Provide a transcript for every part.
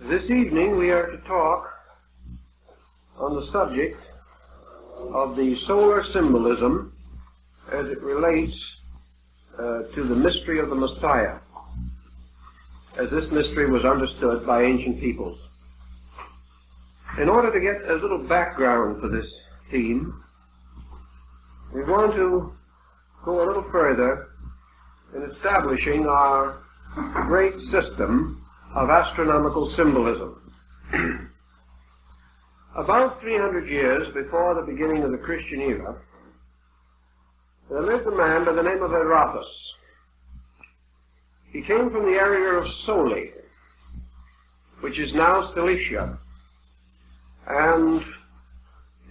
This evening we are to talk on the subject of the solar symbolism as it relates to the mystery of the Messiah, as this mystery was understood by ancient peoples. In order to get a little background for this theme, we want to go a little further in establishing our great system of astronomical symbolism. About 300 years before the beginning of the Christian era, there lived a man by the name of Aratus. He came from the area of Soli, which is now Cilicia, and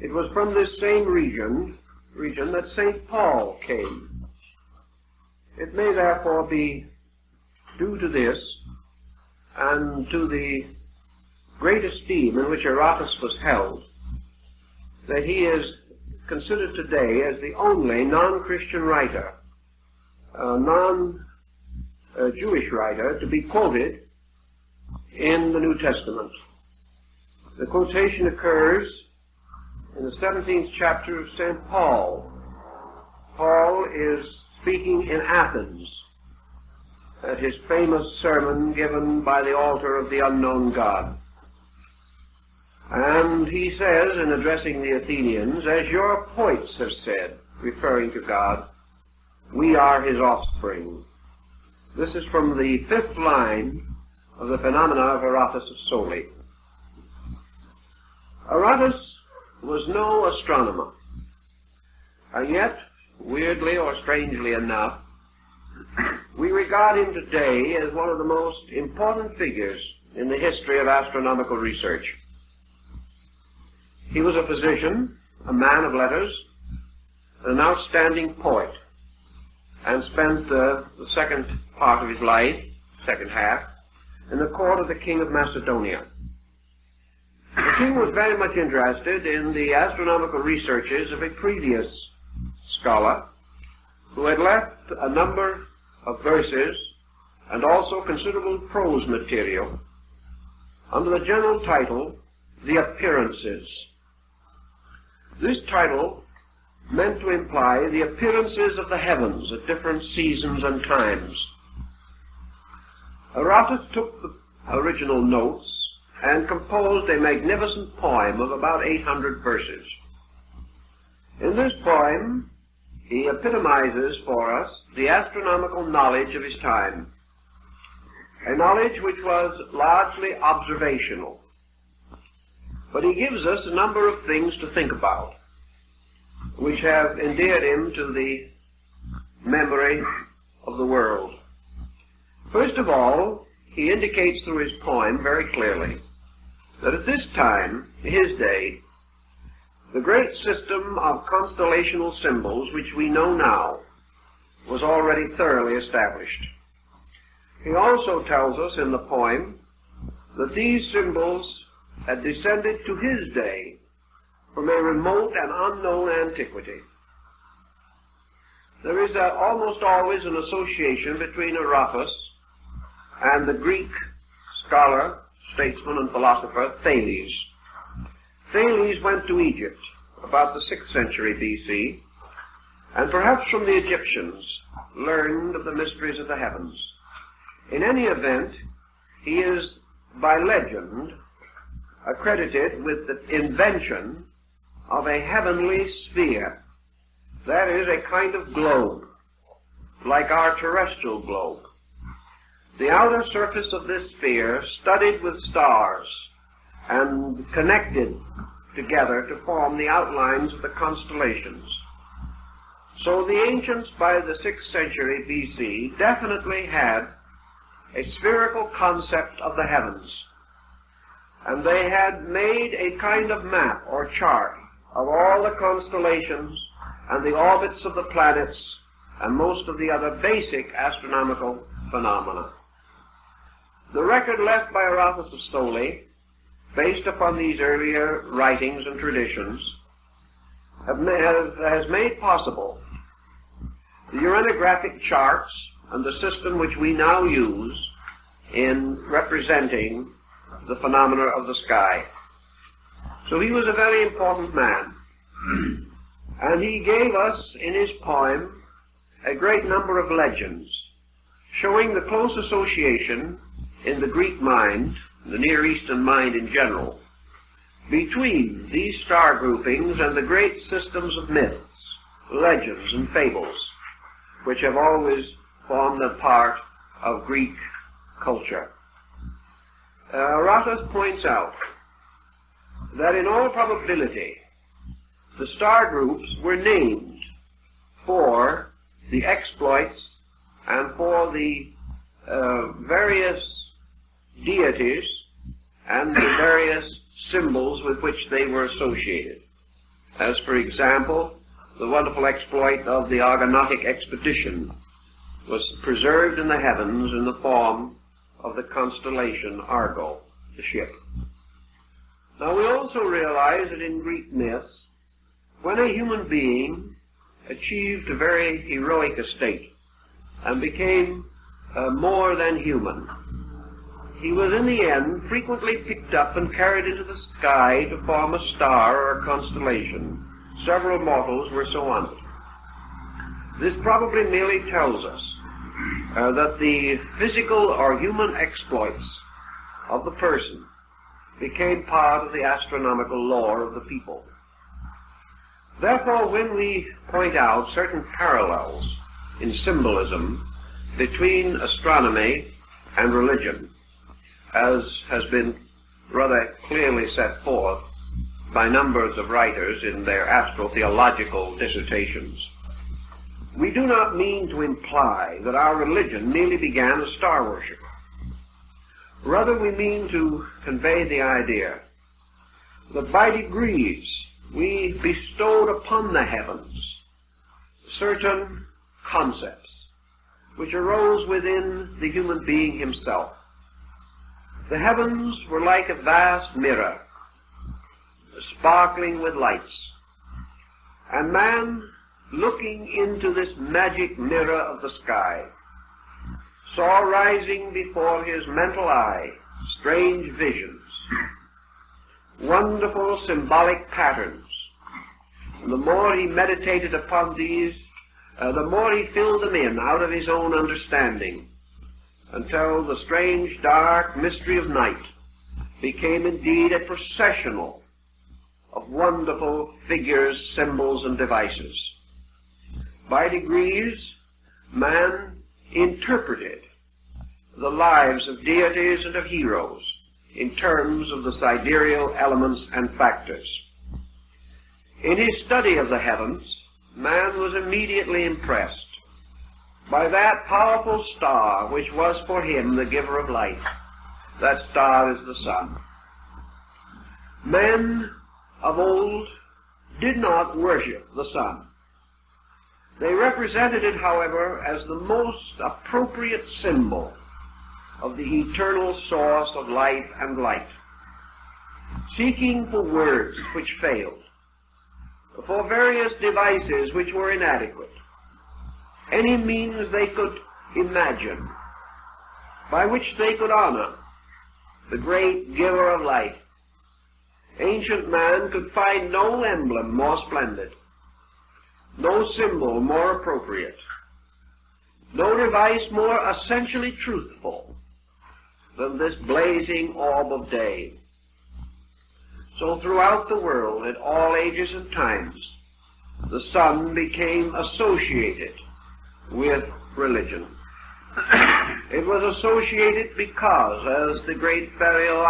it was from this same region that St. Paul came. It may therefore be due to this and to the great esteem in which Aratus was held that he is considered today as the only non-Christian writer, non-Jewish writer, to be quoted in the New Testament. The quotation occurs in the 17th chapter of St. Paul. Paul is speaking in Athens at his famous sermon given by the altar of the unknown God. And he says, in addressing the Athenians, "As your poets have said," referring to God, "we are his offspring." This is from the 5th line of the Phenomena of Aratus of Soli. Aratus was no astronomer, and yet, weirdly or strangely enough, we regard him today as one of the most important figures in the history of astronomical research. He was a physician, a man of letters, an outstanding poet, and spent the second part of his life, second half, in the court of the king of Macedonia. The king was very much interested in the astronomical researches of a previous scholar who had left a number of verses and also considerable prose material under the general title, The Appearances. This title meant to imply the appearances of the heavens at different seasons and times. Aratus took the original notes and composed a magnificent poem of about 800 verses. In this poem, he epitomizes for us the astronomical knowledge of his time, a knowledge which was largely observational. But he gives us a number of things to think about, which have endeared him to the memory of the world. First of all, he indicates through his poem very clearly that at this time, his day, the great system of constellational symbols which we know now was already thoroughly established. He also tells us in the poem that these symbols had descended to his day from a remote and unknown antiquity. There is almost always an association between Aratus and the Greek scholar, statesman, and philosopher Thales. Thales went to Egypt about the 6th century BC, and perhaps from the Egyptians learned of the mysteries of the heavens. In any event, he is, by legend, accredited with the invention of a heavenly sphere. That is, a kind of globe, like our terrestrial globe. The outer surface of this sphere studded with stars and connected together to form the outlines of the constellations. So the ancients by the 6th century BC definitely had a spherical concept of the heavens, and they had made a kind of map or chart of all the constellations and the orbits of the planets and most of the other basic astronomical phenomena. The record left by Aratus of Soli, based upon these earlier writings and traditions, has made possible the uranographic charts and the system which we now use in representing the phenomena of the sky. So he was a very important man. And he gave us, in his poem, a great number of legends, showing the close association in the Greek mind, the Near Eastern mind in general, between these star groupings and the great systems of myths, legends, and fables, which have always formed a part of Greek culture. Aratus points out that in all probability the star groups were named for the exploits and for the various deities and the various symbols with which they were associated. As, for example, the wonderful exploit of the Argonautic expedition was preserved in the heavens in the form of the constellation Argo, the ship. Now we also realize that in Greek myths, when a human being achieved a very heroic estate and became more than human, he was in the end frequently picked up and carried into the sky to form a star or a constellation. Several mortals were so honored. This probably merely tells us that the physical or human exploits of the person became part of the astronomical lore of the people. Therefore, when we point out certain parallels in symbolism between astronomy and religion, as has been rather clearly set forth by numbers of writers in their astrotheological dissertations, we do not mean to imply that our religion merely began as star worship. Rather, we mean to convey the idea that by degrees we bestowed upon the heavens certain concepts which arose within the human being himself. The heavens were like a vast mirror, sparkling with lights, and man, looking into this magic mirror of the sky, saw rising before his mental eye strange visions, wonderful symbolic patterns. And the more he meditated upon these, the more he filled them in out of his own understanding, until the strange dark mystery of night became indeed a processional of wonderful figures, symbols, and devices. By degrees, man interpreted the lives of deities and of heroes in terms of the sidereal elements and factors. In his study of the heavens, man was immediately impressed by that powerful star which was for him the giver of light. That star is the sun. Men of old did not worship the sun. They represented it, however, as the most appropriate symbol of the eternal source of life and light, seeking for words which failed, for various devices which were inadequate, any means they could imagine by which they could honor the great giver of life. Ancient man could find no emblem more splendid, no symbol more appropriate, no device more essentially truthful than this blazing orb of day. So throughout the world, at all ages and times, the sun became associated with religion. It was associated because, as the great Pharaoh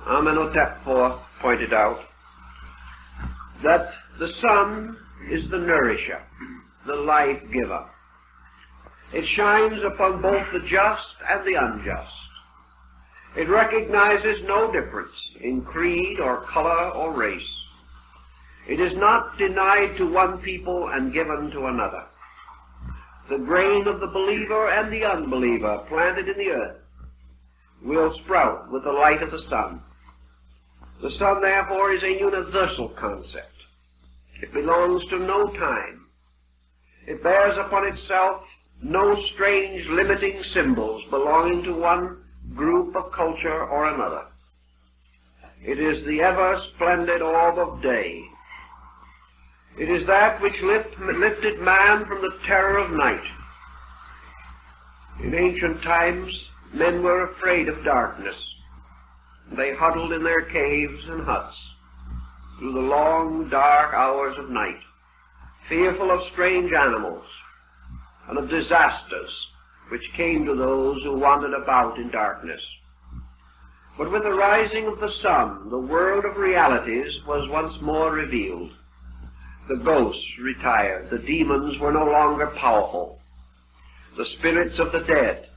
Amenhotep IV pointed out, that the sun is the nourisher, the life giver. It shines upon both the just and the unjust. It recognizes no difference in creed or color or race. It is not denied to one people and given to another. The grain of the believer and the unbeliever planted in the earth will sprout with the light of the sun. The sun, therefore, is a universal concept. It belongs to no time. It bears upon itself no strange limiting symbols belonging to one group of culture or another. It is the ever-splendid orb of day. It is that which lifted man from the terror of night. In ancient times, men were afraid of darkness. They huddled in their caves and huts through the long, dark hours of night, fearful of strange animals and of disasters which came to those who wandered about in darkness. But with the rising of the sun, the world of realities was once more revealed. The ghosts retired. The demons were no longer powerful. The spirits of the dead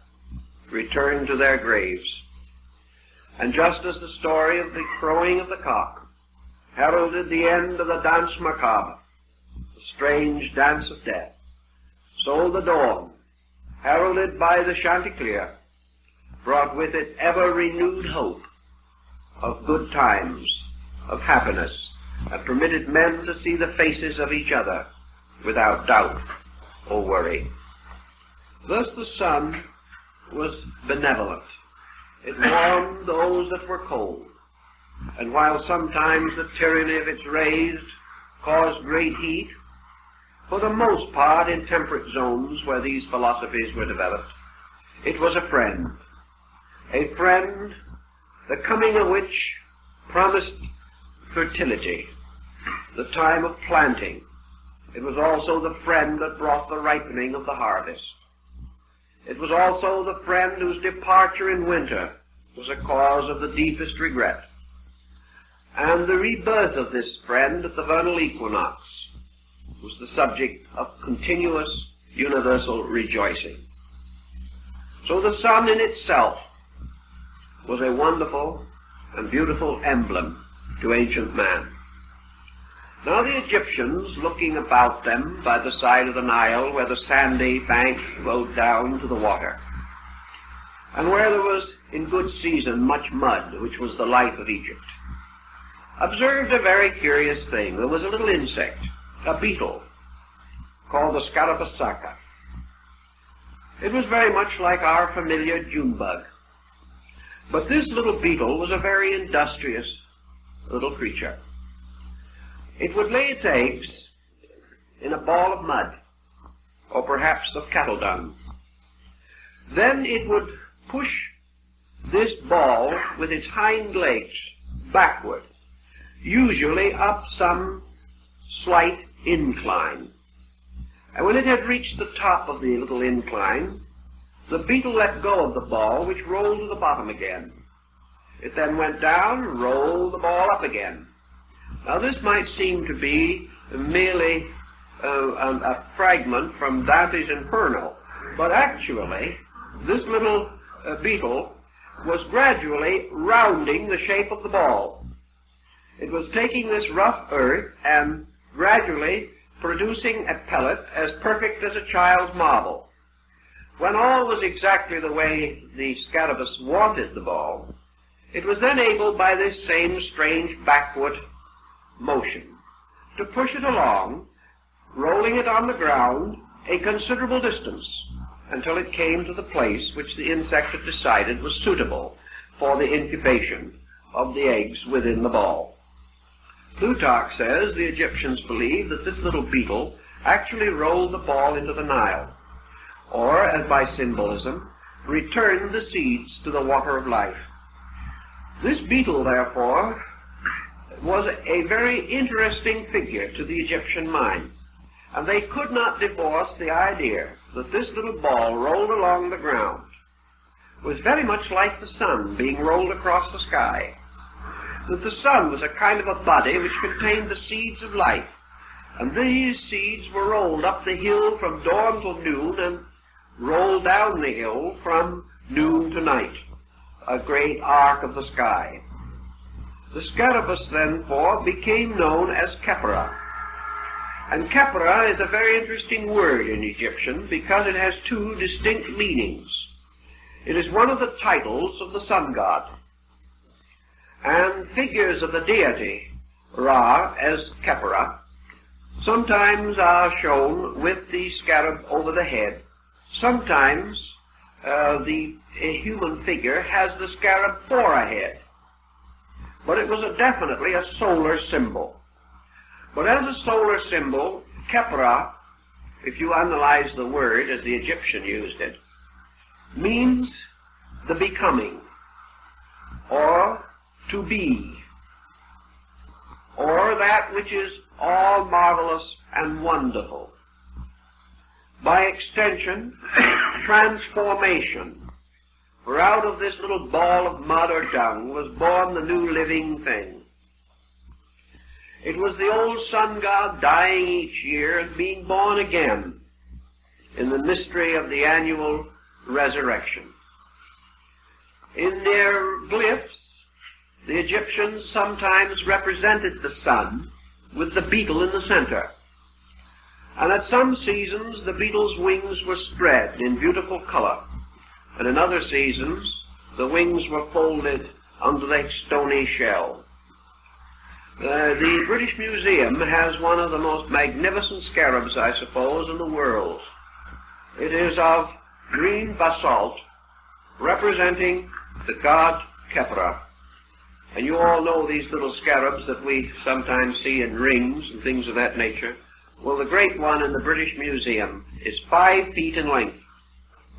returned to their graves. And just as the story of the crowing of the cock heralded the end of the dance macabre, the strange dance of death, so the dawn, heralded by the Chanticleer, brought with it ever-renewed hope of good times, of happiness, and permitted men to see the faces of each other without doubt or worry. Thus the sun was benevolent. It warmed those that were cold, and while sometimes the tyranny of its rays caused great heat, for the most part in temperate zones where these philosophies were developed, it was a friend, the coming of which promised fertility, the time of planting. It was also the friend that brought the ripening of the harvest. It was also the friend whose departure in winter was a cause of the deepest regret. And the rebirth of this friend at the vernal equinox was the subject of continuous universal rejoicing. So the sun in itself was a wonderful and beautiful emblem to ancient man. Now the Egyptians, looking about them by the side of the Nile, where the sandy bank flowed down to the water, and where there was, in good season, much mud, which was the life of Egypt, observed a very curious thing. There was a little insect, a beetle, called the scarabassaca. It was very much like our familiar June bug. But this little beetle was a very industrious little creature. It would lay its eggs in a ball of mud, or perhaps of cattle dung. Then it would push this ball with its hind legs backward, usually up some slight incline. And when it had reached the top of the little incline, the beetle let go of the ball, which rolled to the bottom again. It then went down and rolled the ball up again. Now this might seem to be merely a fragment from Dante's Inferno, but actually this little beetle was gradually rounding the shape of the ball. It was taking this rough earth and gradually producing a pellet as perfect as a child's marble. When all was exactly the way the scarabus wanted the ball, it was then able, by this same strange backward motion, to push it along, rolling it on the ground a considerable distance, until it came to the place which the insect had decided was suitable for the incubation of the eggs within the ball. Plutarch says the Egyptians believed that this little beetle actually rolled the ball into the Nile, or, as by symbolism, returned the seeds to the water of life. This beetle, therefore, was a very interesting figure to the Egyptian mind, and they could not divorce the idea that this little ball rolled along the ground was very much like the sun being rolled across the sky, that the sun was a kind of a body which contained the seeds of life, and these seeds were rolled up the hill from dawn till noon and rolled down the hill from noon to night, a great arc of the sky. The scarabus, therefore, became known as Khepera. And Khepera is a very interesting word in Egyptian because it has two distinct meanings. It is one of the titles of the sun god, and figures of the deity Ra as Khepera sometimes are shown with the scarab over the head, sometimes a human figure has the scarab for a head. But it was definitely a solar symbol. But as a solar symbol, Khepra, if you analyze the word as the Egyptian used it, means the becoming, or to be, or that which is all marvelous and wonderful. By extension, transformation. For out of this little ball of mud or dung was born the new living thing. It was the old sun god dying each year and being born again in the mystery of the annual resurrection. In their glyphs, the Egyptians sometimes represented the sun with the beetle in the center. And at some seasons the beetle's wings were spread in beautiful color, and in other seasons the wings were folded under the stony shell. The British Museum has one of the most magnificent scarabs, I suppose, in the world. It is of green basalt, representing the god Khepra. And you all know these little scarabs that we sometimes see in rings and things of that nature. Well, the great one in the British Museum is 5 feet in length,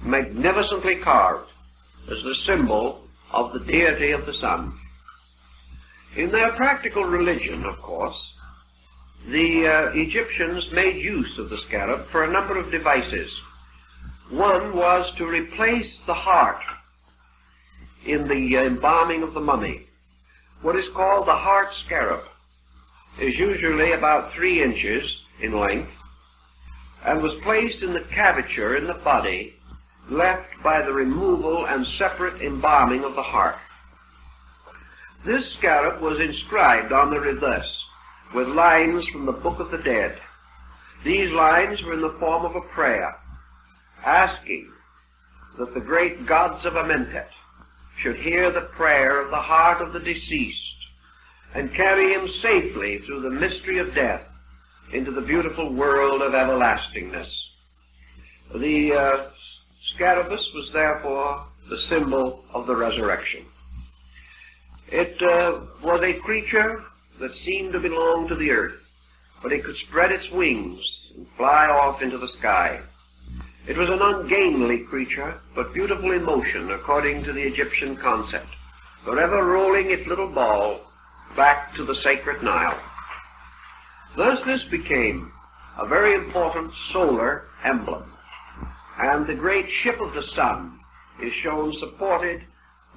magnificently carved as the symbol of the deity of the sun. In their practical religion, of course, the Egyptians made use of the scarab for a number of devices. One was to replace the heart in the embalming of the mummy. What is called the heart scarab is usually about 3 inches in length and was placed in the cavature in the body left by the removal and separate embalming of the heart. This scarab was inscribed on the reverse with lines from the Book of the Dead. These lines were in the form of a prayer, asking that the great gods of Amentet should hear the prayer of the heart of the deceased and carry him safely through the mystery of death into the beautiful world of everlastingness. The scarabus was therefore the symbol of the resurrection. It was a creature that seemed to belong to the earth, but it could spread its wings and fly off into the sky. It was an ungainly creature, but beautiful in motion, according to the Egyptian concept, forever rolling its little ball back to the sacred Nile. Thus this became a very important solar emblem, and the great ship of the sun is shown supported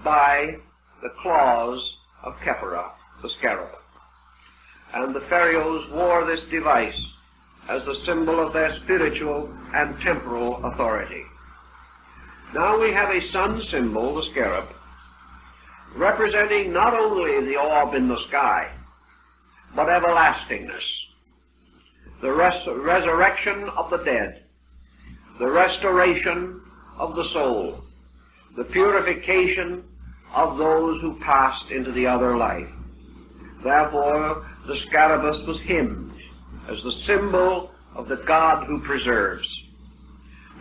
by the claws of Khepra, the scarab. And the pharaohs wore this device as the symbol of their spiritual and temporal authority. Now we have a sun symbol, the scarab, representing not only the orb in the sky, but everlastingness, the resurrection of the dead, the restoration of the soul, the purification of those who passed into the other life. Therefore, the scarabus was hymned as the symbol of the God who preserves,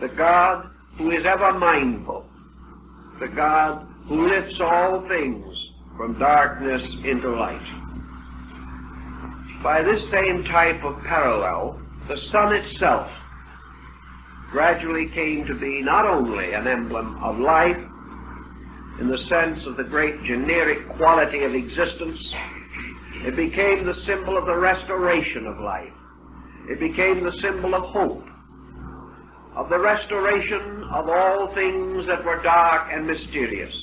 the God who is ever mindful, the God who lifts all things from darkness into light. By this same type of parallel, the sun itself gradually came to be not only an emblem of life in the sense of the great generic quality of existence, it became the symbol of the restoration of life. It became the symbol of hope, of the restoration of all things that were dark and mysterious.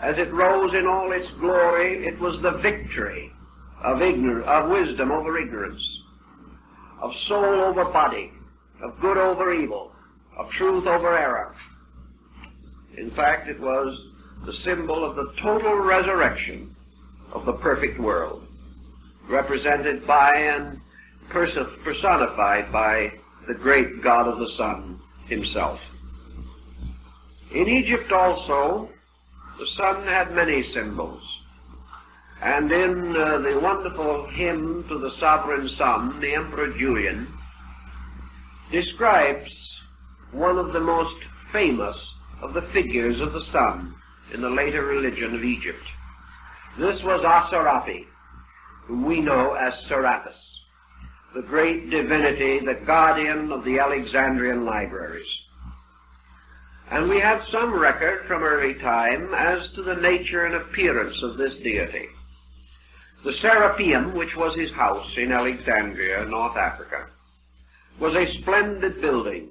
As it rose in all its glory, it was the victory of wisdom over ignorance, of soul over body, of good over evil, of truth over error. In fact, it was the symbol of the total resurrection of the perfect world, represented by and personified by the great God of the sun himself. In Egypt also, the sun had many symbols. And in the wonderful hymn to the sovereign sun, the Emperor Julian describes one of the most famous of the figures of the sun in the later religion of Egypt. This was Asarapi, whom we know as Serapis, the great divinity, the guardian of the Alexandrian libraries. And we have some record from early time as to the nature and appearance of this deity. The Serapeum, which was his house in Alexandria, North Africa, was a splendid building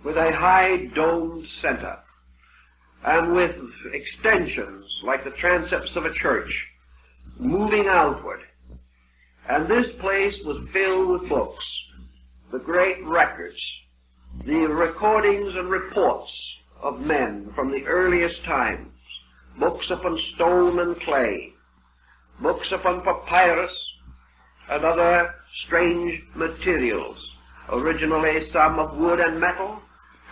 with a high domed center and with extensions like the transepts of a church moving outward. And this place was filled with books, the great records, the recordings and reports of men from the earliest times, books upon stone and clay, books upon papyrus and other strange materials, originally some of wood and metal,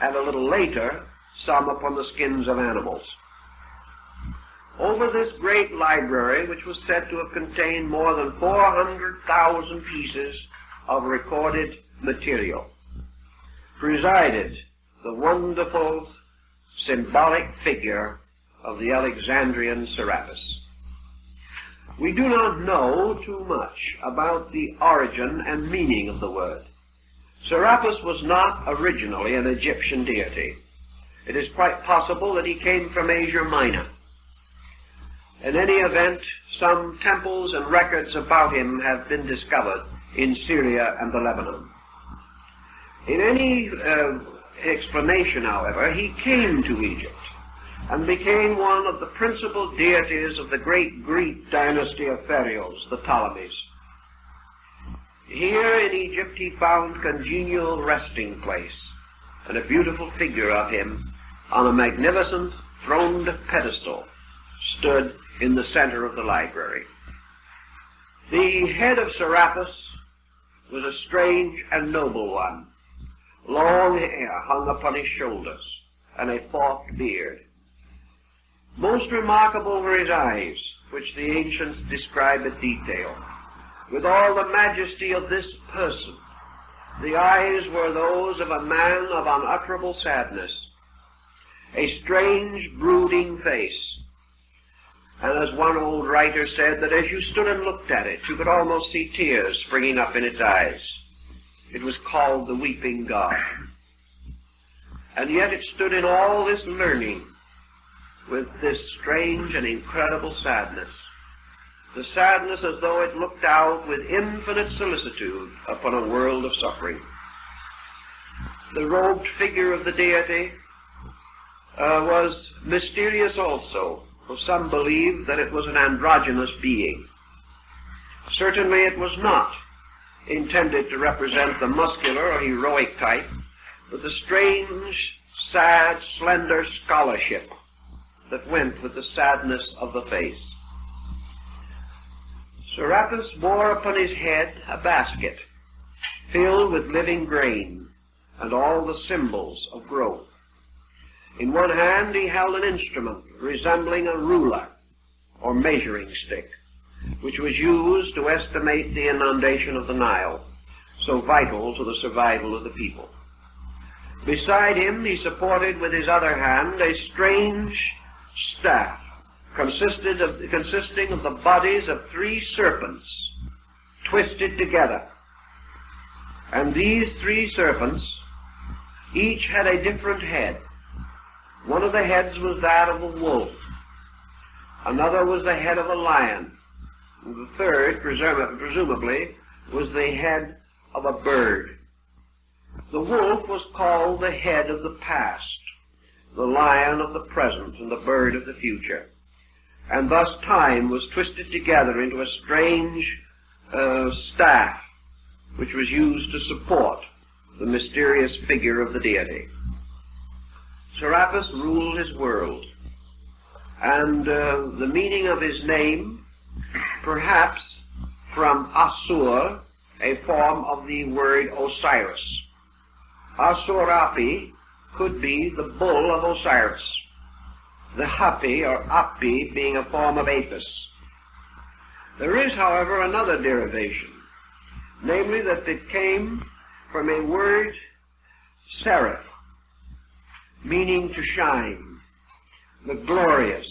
and a little later some upon the skins of animals. Over this great library, which was said to have contained more than 400,000 pieces of recorded material, presided the wonderful symbolic figure of the Alexandrian Serapis. We do not know too much about the origin and meaning of the word. Serapis was not originally an Egyptian deity. It is quite possible that he came from Asia Minor. In any event, some temples and records about him have been discovered in Syria and the Lebanon. In any explanation, however, he came to Egypt and became one of the principal deities of the great Greek dynasty of pharaohs, the Ptolemies. Here in Egypt he found congenial resting place, and a beautiful figure of him on a magnificent throned pedestal stood in the center of the library. The head of Serapis was a strange and noble one. Long hair hung upon his shoulders, and a forked beard. Most remarkable were his eyes, which the ancients describe in detail. With all the majesty of this person, the eyes were those of a man of unutterable sadness, a strange, brooding face. And as one old writer said, that as you stood and looked at it, you could almost see tears springing up in its eyes. It was called the Weeping God. And yet it stood in all this learning with this strange and incredible sadness. The sadness as though it looked out with infinite solicitude upon a world of suffering. The robed figure of the deity was mysterious also, for some believed that it was an androgynous being. Certainly it was not intended to represent the muscular or heroic type, but the strange, sad, slender scholarship that went with the sadness of the face. Serapis bore upon his head a basket filled with living grain and all the symbols of growth. In one hand he held an instrument resembling a ruler or measuring stick, which was used to estimate the inundation of the Nile, so vital to the survival of the people. Beside him he supported with his other hand a strange staff consisting of the bodies of 3 serpents twisted together. And these 3 serpents each had a different head. One of the heads was that of a wolf. Another was the head of a lion. And the third, presumably, was the head of a bird. The wolf was called the head of the past, the lion of the present, and the bird of the future. And thus time was twisted together into a strange staff, which was used to support the mysterious figure of the deity. Serapis ruled his world, and the meaning of his name, perhaps from Asur, a form of the word Osiris. Asurapi could be the bull of Osiris, the Hapi or Api being a form of Apis. There is, however, another derivation, namely that it came from a word seraph. meaning to shine, the glorious.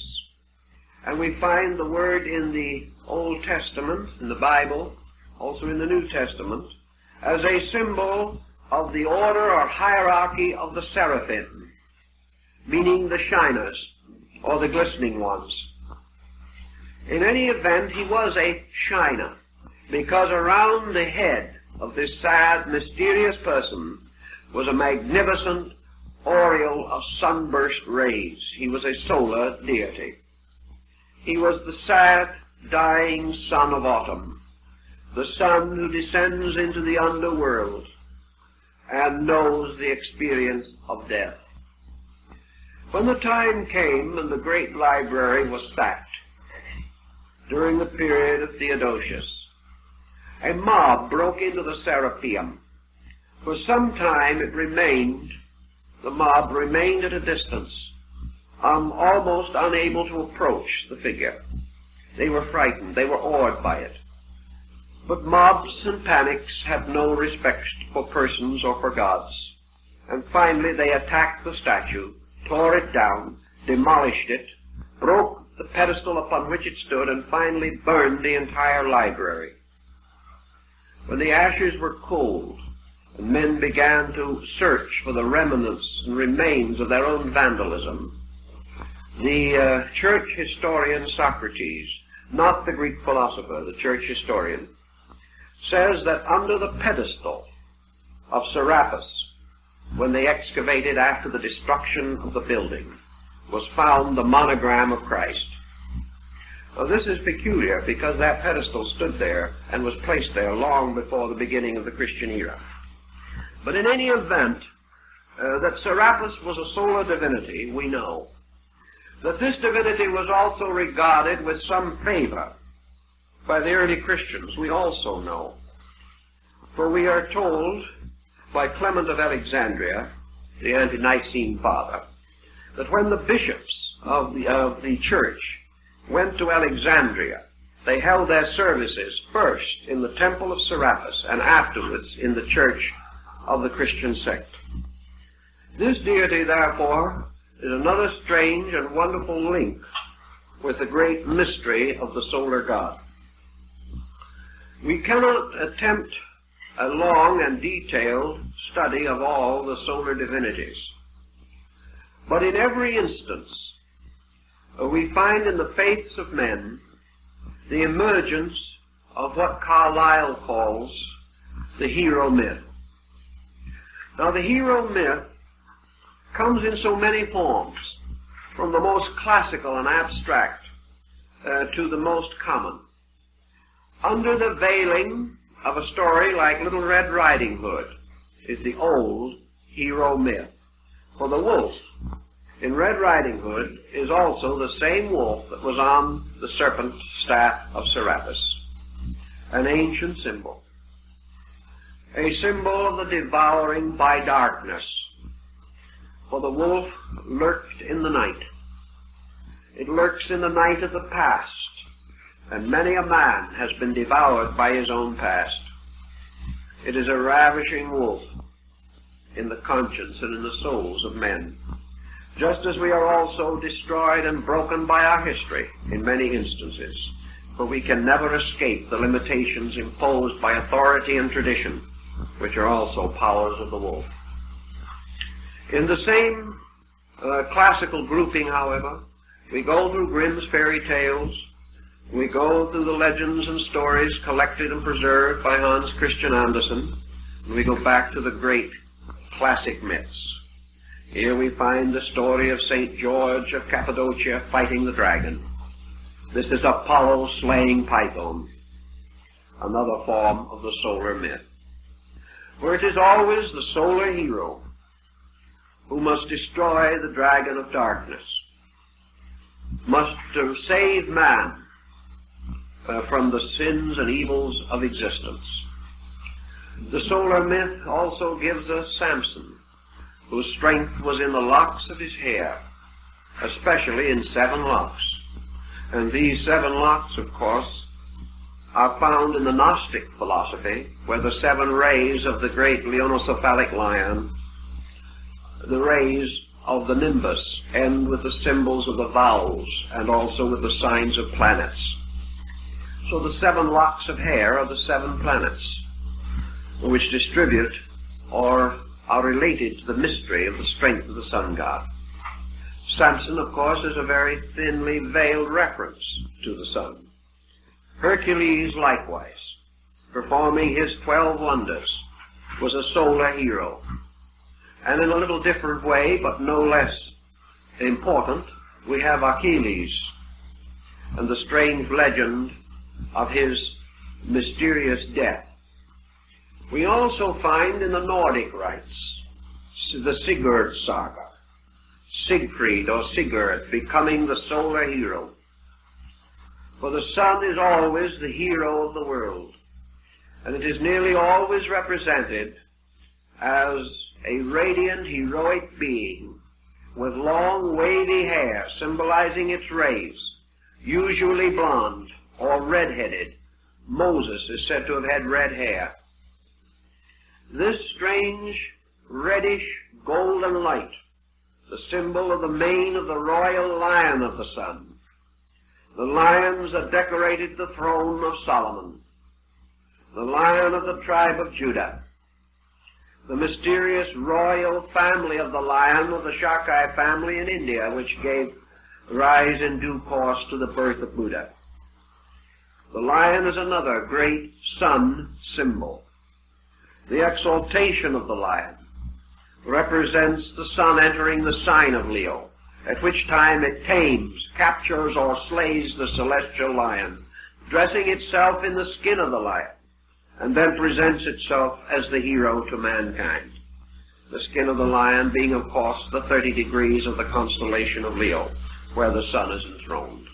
And we find the word in the Old Testament, in the Bible, also in the New Testament, as a symbol of the order or hierarchy of the seraphim, meaning the shiners, or the glistening ones. In any event, he was a shiner, because around the head of this sad, mysterious person was a magnificent aureole of sunburst rays. He was a solar deity. He was the sad, dying sun of autumn, the sun who descends into the underworld and knows the experience of death. When the time came and the great library was sacked, during the period of Theodosius, a mob broke into the Serapeum. For some time the mob remained at a distance, almost unable to approach the figure. They were frightened, they were awed by it. But mobs and panics have no respect for persons or for gods. And finally they attacked the statue, tore it down, demolished it, broke the pedestal upon which it stood, and finally burned the entire library. When the ashes were cold, and men began to search for the remnants and remains of their own vandalism, the church historian Socrates, not the Greek philosopher, the church historian, says that under the pedestal of Serapis, when they excavated after the destruction of the building, was found the monogram of Christ. Now this is peculiar because that pedestal stood there and was placed there long before the beginning of the Christian era. But in any event, that Serapis was a solar divinity, we know. That this divinity was also regarded with some favor by the early Christians, we also know. For we are told by Clement of Alexandria, the ante-Nicene father, that when the bishops of the church went to Alexandria, they held their services first in the temple of Serapis and afterwards in the church of the Christian sect. This deity, therefore, is another strange and wonderful link with the great mystery of the solar God. We cannot attempt a long and detailed study of all the solar divinities. But in every instance, we find in the faiths of men the emergence of what Carlyle calls the hero myth. Now the hero myth comes in so many forms, from the most classical and abstract to the most common. Under the veiling of a story like Little Red Riding Hood is the old hero myth. For the wolf in Red Riding Hood is also the same wolf that was on the serpent staff of Serapis, an ancient symbol, a symbol of the devouring by darkness. For the wolf lurked in the night. It lurks in the night of the past, and many a man has been devoured by his own past. It is a ravishing wolf in the conscience and in the souls of men, just as we are also destroyed and broken by our history in many instances, for we can never escape the limitations imposed by authority and tradition, which are also powers of the wolf. In the same classical grouping, however, we go through Grimm's fairy tales, we go through the legends and stories collected and preserved by Hans Christian Andersen, and we go back to the great classic myths. Here we find the story of St. George of Cappadocia fighting the dragon. This is Apollo slaying Python, another form of the solar myth, where it is always the solar hero who must destroy the dragon of darkness, must save man from the sins and evils of existence. The solar myth also gives us Samson, whose strength was in the locks of his hair, especially in 7 locks. And these 7 locks, of course, are found in the Gnostic philosophy, where the 7 rays of the great leonocephalic lion, the rays of the nimbus end with the symbols of the vowels and also with the signs of planets. So the 7 locks of hair are the 7 planets, which distribute or are related to the mystery of the strength of the sun god. Samson, of course, is a very thinly veiled reference to the sun. Hercules, likewise, performing his 12 wonders, was a solar hero. And in a little different way, but no less important, we have Achilles and the strange legend of his mysterious death. We also find in the Nordic rites the Sigurd saga, Siegfried or Sigurd becoming the solar hero. For the sun is always the hero of the world, and it is nearly always represented as a radiant, heroic being with long, wavy hair symbolizing its rays, usually blonde or red-headed. Moses is said to have had red hair. This strange, reddish, golden light, the symbol of the mane of the royal lion of the sun, the lions that decorated the throne of Solomon, the lion of the tribe of Judah, the mysterious royal family of the lion of the Shakai family in India, which gave rise in due course to the birth of Buddha. The lion is another great sun symbol. The exaltation of the lion represents the sun entering the sign of Leo, at which time it tames, captures, or slays the celestial lion, dressing itself in the skin of the lion, and then presents itself as the hero to mankind. The skin of the lion being, of course, the 30 degrees of the constellation of Leo, where the sun is enthroned.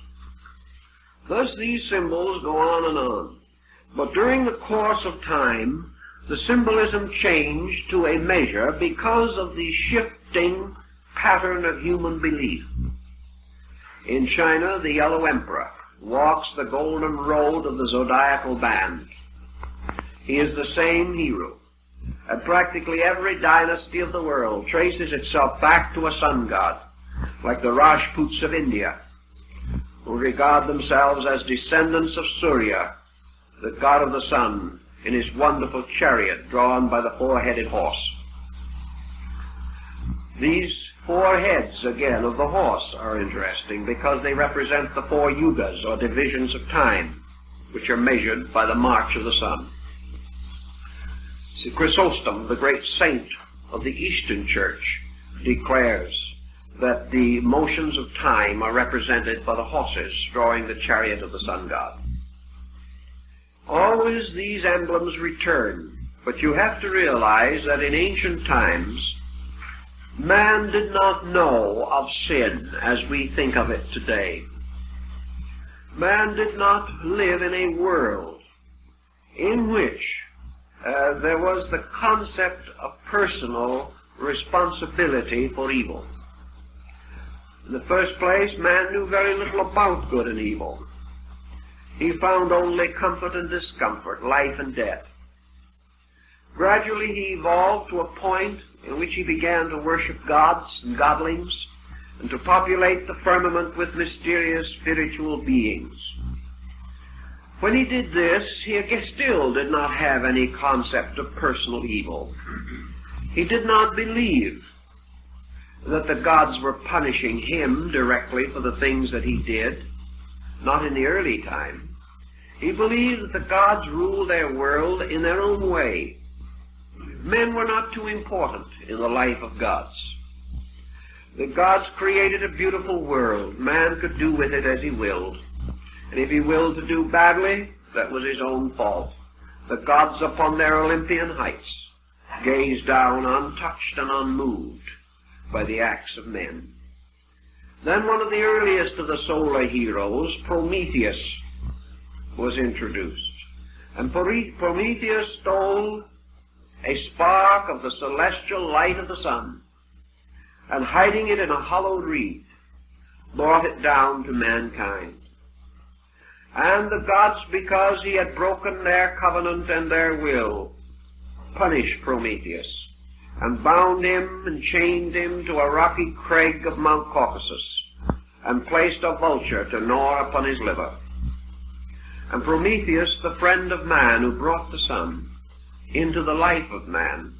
Thus these symbols go on and on. But during the course of time, the symbolism changed to a measure because of the shifting pattern of human belief. In China, the Yellow Emperor walks the golden road of the zodiacal band. He is the same hero, and practically every dynasty of the world traces itself back to a sun god, like the Rajputs of India, who regard themselves as descendants of Surya, the god of the sun, in his wonderful chariot drawn by the 4-headed horse. These 4 heads, again, of the horse are interesting because they represent the 4 yugas, or divisions of time, which are measured by the march of the sun. Chrysostom, the great saint of the Eastern Church, declares that the motions of time are represented by the horses drawing the chariot of the sun god. Always these emblems return, but you have to realize that in ancient times, man did not know of sin as we think of it today. Man did not live in a world in which there was the concept of personal responsibility for evil. In the first place, man knew very little about good and evil. He found only comfort and discomfort, life and death. Gradually he evolved to a point in which he began to worship gods and godlings and to populate the firmament with mysterious spiritual beings. When he did this, he still did not have any concept of personal evil. He did not believe that the gods were punishing him directly for the things that he did, not in the early time. He believed that the gods ruled their world in their own way. Men were not too important in the life of gods. The gods created a beautiful world. Man could do with it as he willed. And if he willed to do badly, that was his own fault. The gods upon their Olympian heights gazed down untouched and unmoved by the acts of men. Then one of the earliest of the solar heroes, Prometheus, was introduced. And Prometheus stole a spark of the celestial light of the sun, and hiding it in a hollowed reed, brought it down to mankind. And the gods, because he had broken their covenant and their will, punished Prometheus and bound him and chained him to a rocky crag of Mount Caucasus, and placed a vulture to gnaw upon his liver. And Prometheus, the friend of man who brought the sun into the life of man,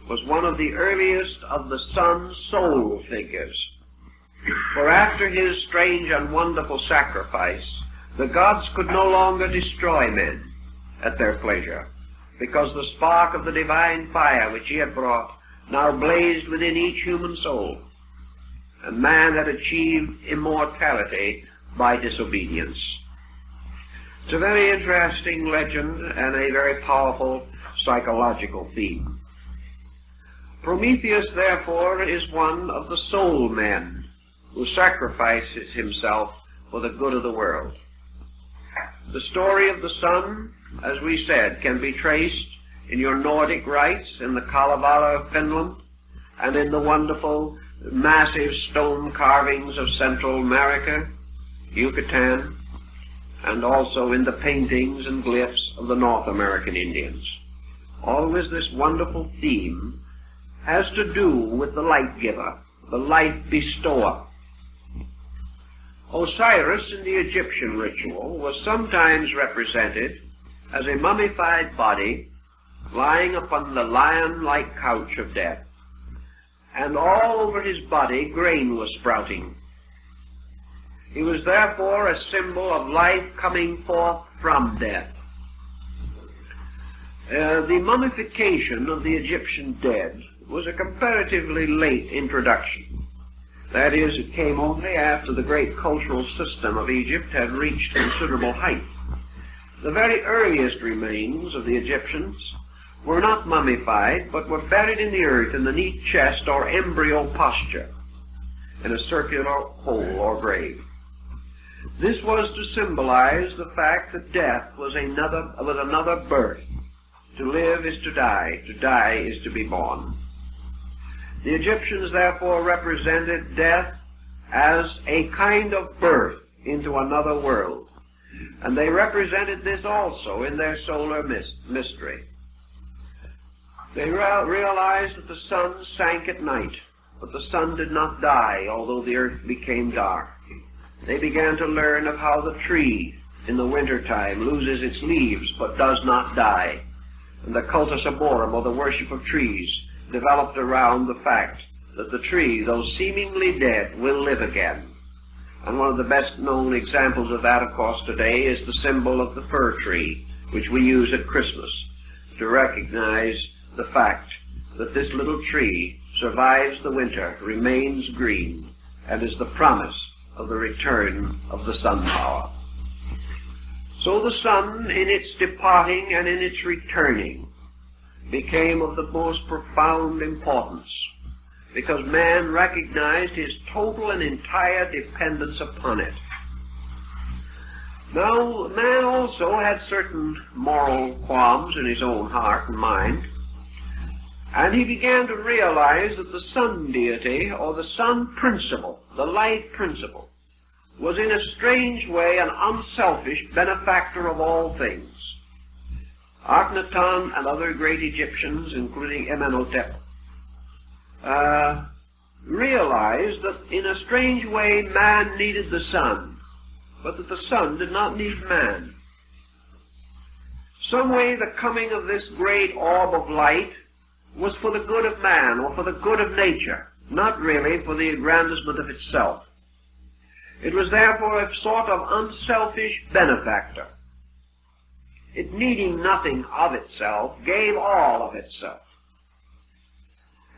was one of the earliest of the sun's soul figures. For after his strange and wonderful sacrifice, the gods could no longer destroy men at their pleasure, because the spark of the divine fire which he had brought now blazed within each human soul, and man had achieved immortality by disobedience. It's a very interesting legend and a very powerful psychological theme. Prometheus, therefore, is one of the soul men who sacrifices himself for the good of the world. The story of the sun, as we said, can be traced in your Nordic rites, in the Kalevala of Finland, and in the wonderful massive stone carvings of Central America, Yucatan, and also in the paintings and glyphs of the North American Indians. Always this wonderful theme has to do with the light giver, the light bestower. Osiris in the Egyptian ritual was sometimes represented as a mummified body lying upon the lion-like couch of death, and all over his body grain was sprouting. He was therefore a symbol of life coming forth from death. The mummification of the Egyptian dead was a comparatively late introduction. That is, it came only after the great cultural system of Egypt had reached considerable height. The very earliest remains of the Egyptians were not mummified, but were buried in the earth in the neat chest or embryo posture, in a circular hole or grave. This was to symbolize the fact that death was another birth. To live is to die is to be born. The Egyptians therefore represented death as a kind of birth into another world, and they represented this also in their solar mystery. They realized that the sun sank at night, but the sun did not die, although the earth became dark. They began to learn of how the tree in the wintertime loses its leaves but does not die, and the cultus arborum, or the worship of trees, developed around the fact that the tree, though seemingly dead, will live again. And one of the best known examples of that, of course, today is the symbol of the fir tree, which we use at Christmas to recognize the fact that this little tree survives the winter, remains green, and is the promise of the return of the sun power. So the sun, in its departing and in its returning, became of the most profound importance, because man recognized his total and entire dependence upon it. Now, man also had certain moral qualms in his own heart and mind, and he began to realize that the sun deity, or the sun principle, the light principle, was in a strange way an unselfish benefactor of all things. Akhenaten and other great Egyptians, including Amenhotep, realized that in a strange way man needed the sun, but that the sun did not need man. Some way the coming of this great orb of light was for the good of man, or for the good of nature, not really for the aggrandizement of itself. It was therefore a sort of unselfish benefactor. It, needing nothing of itself, gave all of itself.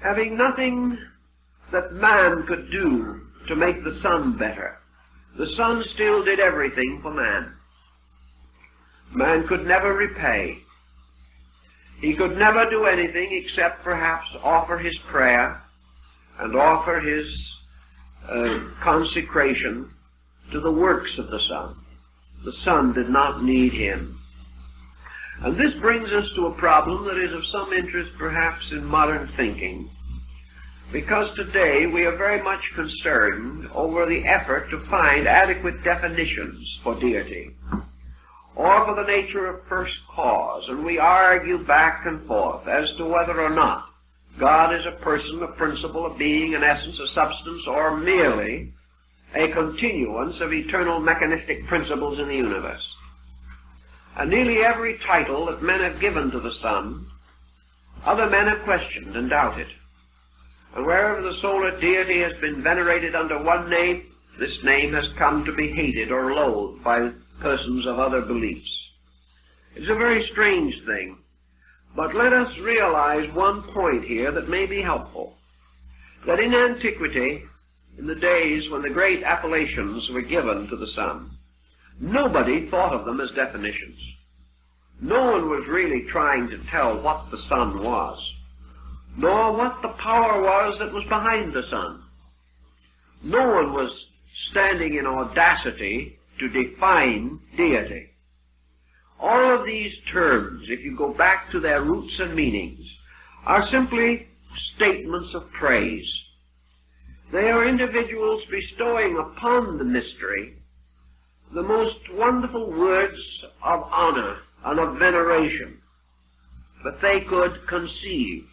Having nothing that man could do to make the sun better, the sun still did everything for man. Man could never repay. He could never do anything except perhaps offer his prayer and offer his consecration to the works of the sun. The sun did not need him. And this brings us to a problem that is of some interest perhaps in modern thinking, because today we are very much concerned over the effort to find adequate definitions for deity, or for the nature of first cause, and we argue back and forth as to whether or not God is a person, a principle, a being, an essence, a substance, or merely a continuance of eternal mechanistic principles in the universe. And nearly every title that men have given to the Son, other men have questioned and doubted. And wherever the solar deity has been venerated under one name, this name has come to be hated or loathed by persons of other beliefs. It's a very strange thing. But let us realize one point here that may be helpful. That in antiquity, in the days when the great appellations were given to the Son, nobody thought of them as definitions. No one was really trying to tell what the Son was, nor what the power was that was behind the Son. No one was standing in audacity to define deity. All of these terms, if you go back to their roots and meanings, are simply statements of praise. They are individuals bestowing upon the mystery the most wonderful words of honor and of veneration that they could conceive.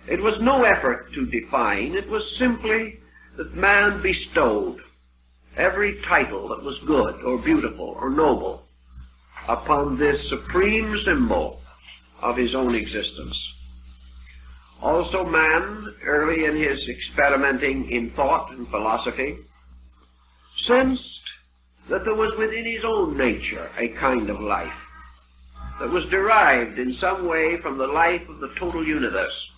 It was no effort to define, it was simply that man bestowed every title that was good or beautiful or noble upon this supreme symbol of his own existence. Also man, early in his experimenting in thought and philosophy, sensed that there was within his own nature a kind of life that was derived in some way from the life of the total universe.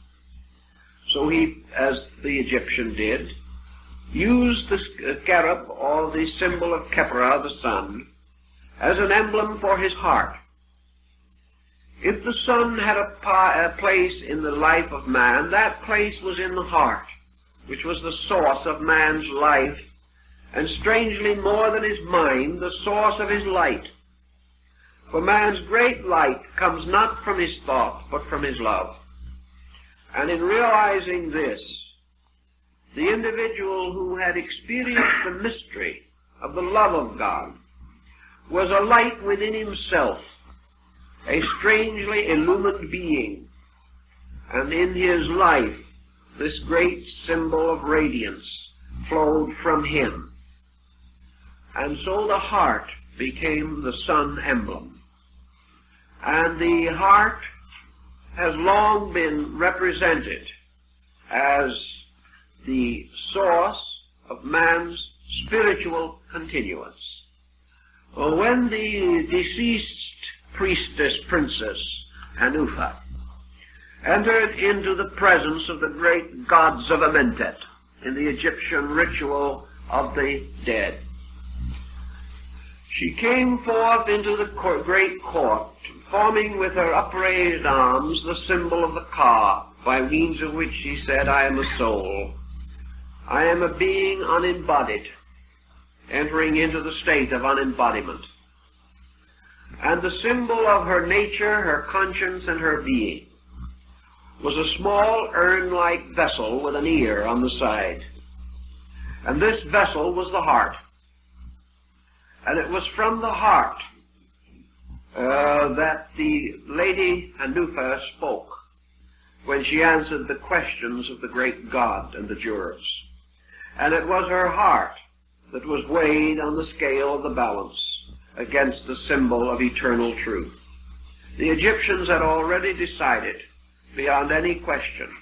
So he, as the Egyptian did, used the cherub, or the symbol of Khepra, the sun, as an emblem for his heart. If the sun had a place in the life of man, that place was in the heart, which was the source of man's life, and strangely more than his mind, the source of his light. For man's great light comes not from his thought, but from his love. And in realizing this, the individual who had experienced the mystery of the love of God was a light within himself, a strangely illumined being, and in his life this great symbol of radiance flowed from him. And so the heart became the sun emblem. And the heart has long been represented as the source of man's spiritual continuance. When the deceased priestess princess Hanufa entered into the presence of the great gods of Amentet in the Egyptian ritual of the dead, she came forth into the great court, forming with her upraised arms the symbol of the Ka, by means of which she said, I am a soul. I am a being unembodied, entering into the state of unembodiment. And the symbol of her nature, her conscience, and her being was a small urn-like vessel with an ear on the side. And this vessel was the heart. And it was from the heart that the lady Hanufa spoke when she answered the questions of the great God and the jurors. And it was her heart that was weighed on the scale of the balance against the symbol of eternal truth. The Egyptians had already decided, beyond any question,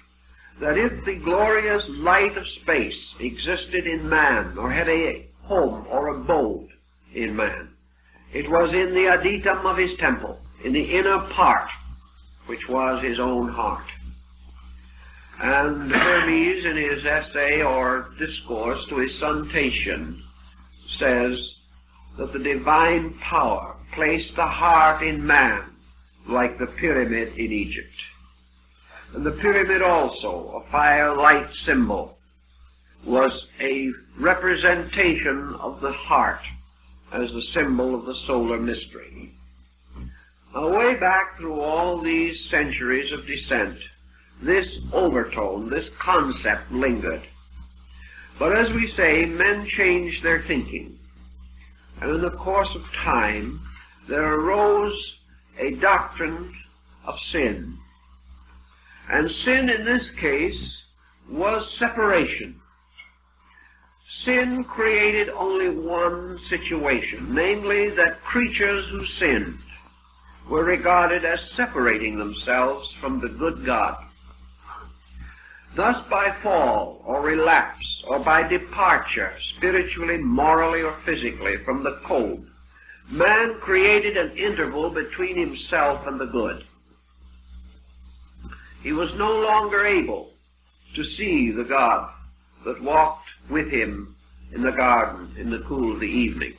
that if the glorious light of space existed in man, or had a home or abode in man, it was in the adytum of his temple, in the inner part, which was his own heart. And Hermes, in his essay or discourse to his son Tatian, says that the divine power placed the heart in man like the pyramid in Egypt. And the pyramid also, a fire-light symbol, was a representation of the heart as the symbol of the solar mystery. Now, way back through all these centuries of descent, this overtone, this concept lingered. But as we say, men changed their thinking. And in the course of time, there arose a doctrine of sin. And sin in this case was separation. Sin created only one situation, namely that creatures who sinned were regarded as separating themselves from the good God. Thus, by fall or relapse or by departure, spiritually, morally, or physically, from the code, man created an interval between himself and the good. He was no longer able to see the God that walked with him in the garden in the cool of the evening.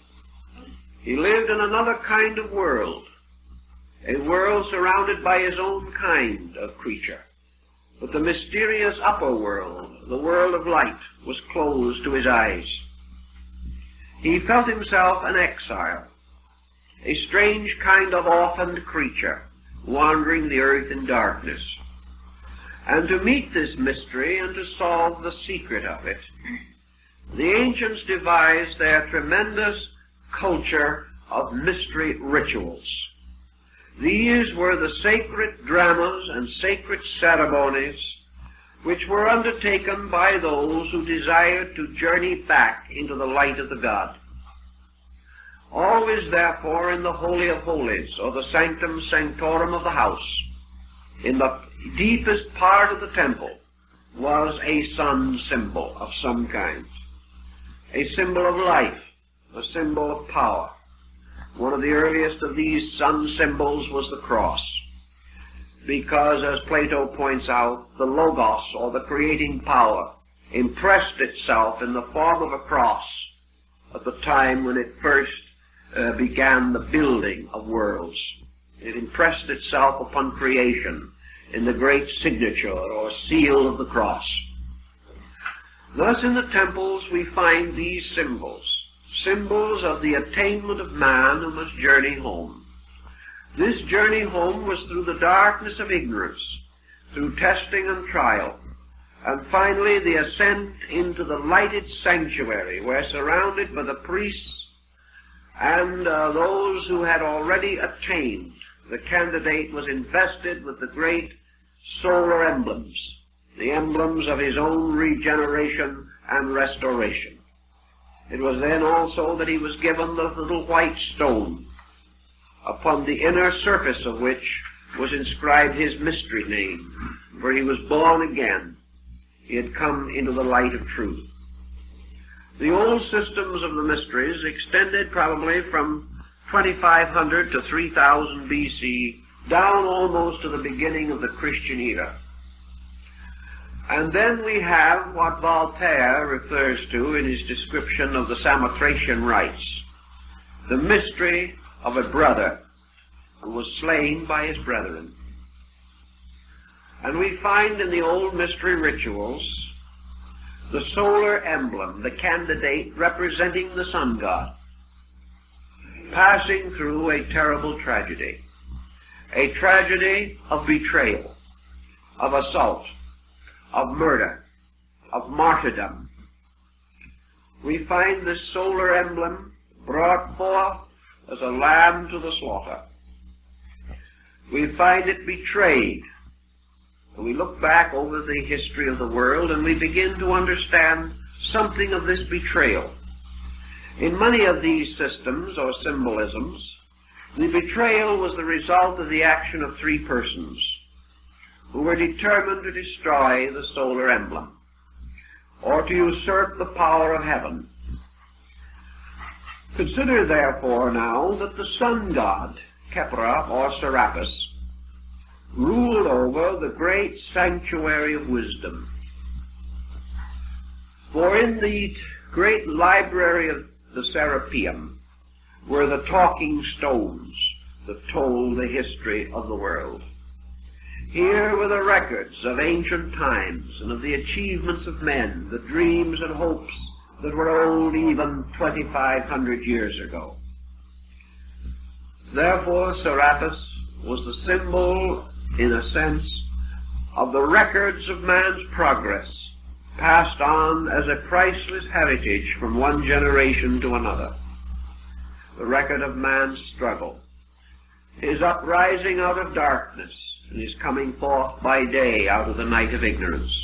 He lived in another kind of world, a world surrounded by his own kind of creature. But the mysterious upper world, the world of light, was closed to his eyes. He felt himself an exile, a strange kind of orphaned creature, wandering the earth in darkness. And to meet this mystery and to solve the secret of it, the ancients devised their tremendous culture of mystery rituals. These were the sacred dramas and sacred ceremonies which were undertaken by those who desired to journey back into the light of the God. Always, therefore, in the Holy of Holies, or the Sanctum Sanctorum of the house, in the deepest part of the temple, was a sun symbol of some kind, a symbol of life, a symbol of power. One of the earliest of these sun symbols was the cross, because, as Plato points out, the Logos, or the creating power, impressed itself in the form of a cross at the time when it first began the building of worlds. It impressed itself upon creation in the great signature or seal of the cross. Thus in the temples we find these symbols, symbols of the attainment of man who must journey home. This journey home was through the darkness of ignorance, through testing and trial, and finally the ascent into the lighted sanctuary where, surrounded by the priests and those who had already attained, the candidate was invested with the great solar emblems, the emblems of his own regeneration and restoration. It was then also that he was given the little white stone, upon the inner surface of which was inscribed his mystery name, for he was born again. He had come into the light of truth. The old systems of the mysteries extended probably from 2500 to 3000 BC, down almost to the beginning of the Christian era. And then we have what Voltaire refers to in his description of the Samothracian rites, the mystery of a brother who was slain by his brethren. And we find in the old mystery rituals the solar emblem, the candidate representing the sun god, passing through a terrible tragedy of betrayal, of assault, of murder, of martyrdom. We find this solar emblem brought forth as a lamb to the slaughter. We find it betrayed. We look back over the history of the world and we begin to understand something of this betrayal. In many of these systems or symbolisms, the betrayal was the result of the action of three persons who were determined to destroy the solar emblem, or to usurp the power of heaven. Consider therefore now that the sun god, Kepra or Serapis, ruled over the great sanctuary of wisdom. For in the great library of the Serapeum were the talking stones that told the history of the world. Here were the records of ancient times and of the achievements of men, the dreams and hopes that were old even 2,500 years ago. Therefore, Serapis was the symbol, in a sense, of the records of man's progress, passed on as a priceless heritage from one generation to another. The record of man's struggle, his uprising out of darkness, and is coming forth by day out of the night of ignorance.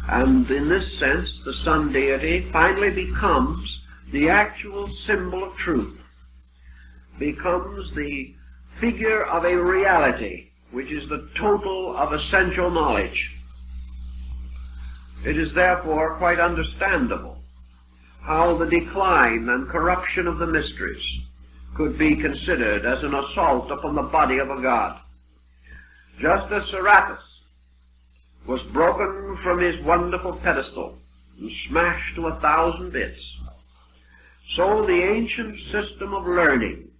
And in this sense, the sun deity finally becomes the actual symbol of truth, becomes the figure of a reality, which is the total of essential knowledge. It is therefore quite understandable how the decline and corruption of the mysteries could be considered as an assault upon the body of a god. Just as Serapis was broken from his wonderful pedestal and smashed to 1,000 bits, so the ancient system of learning,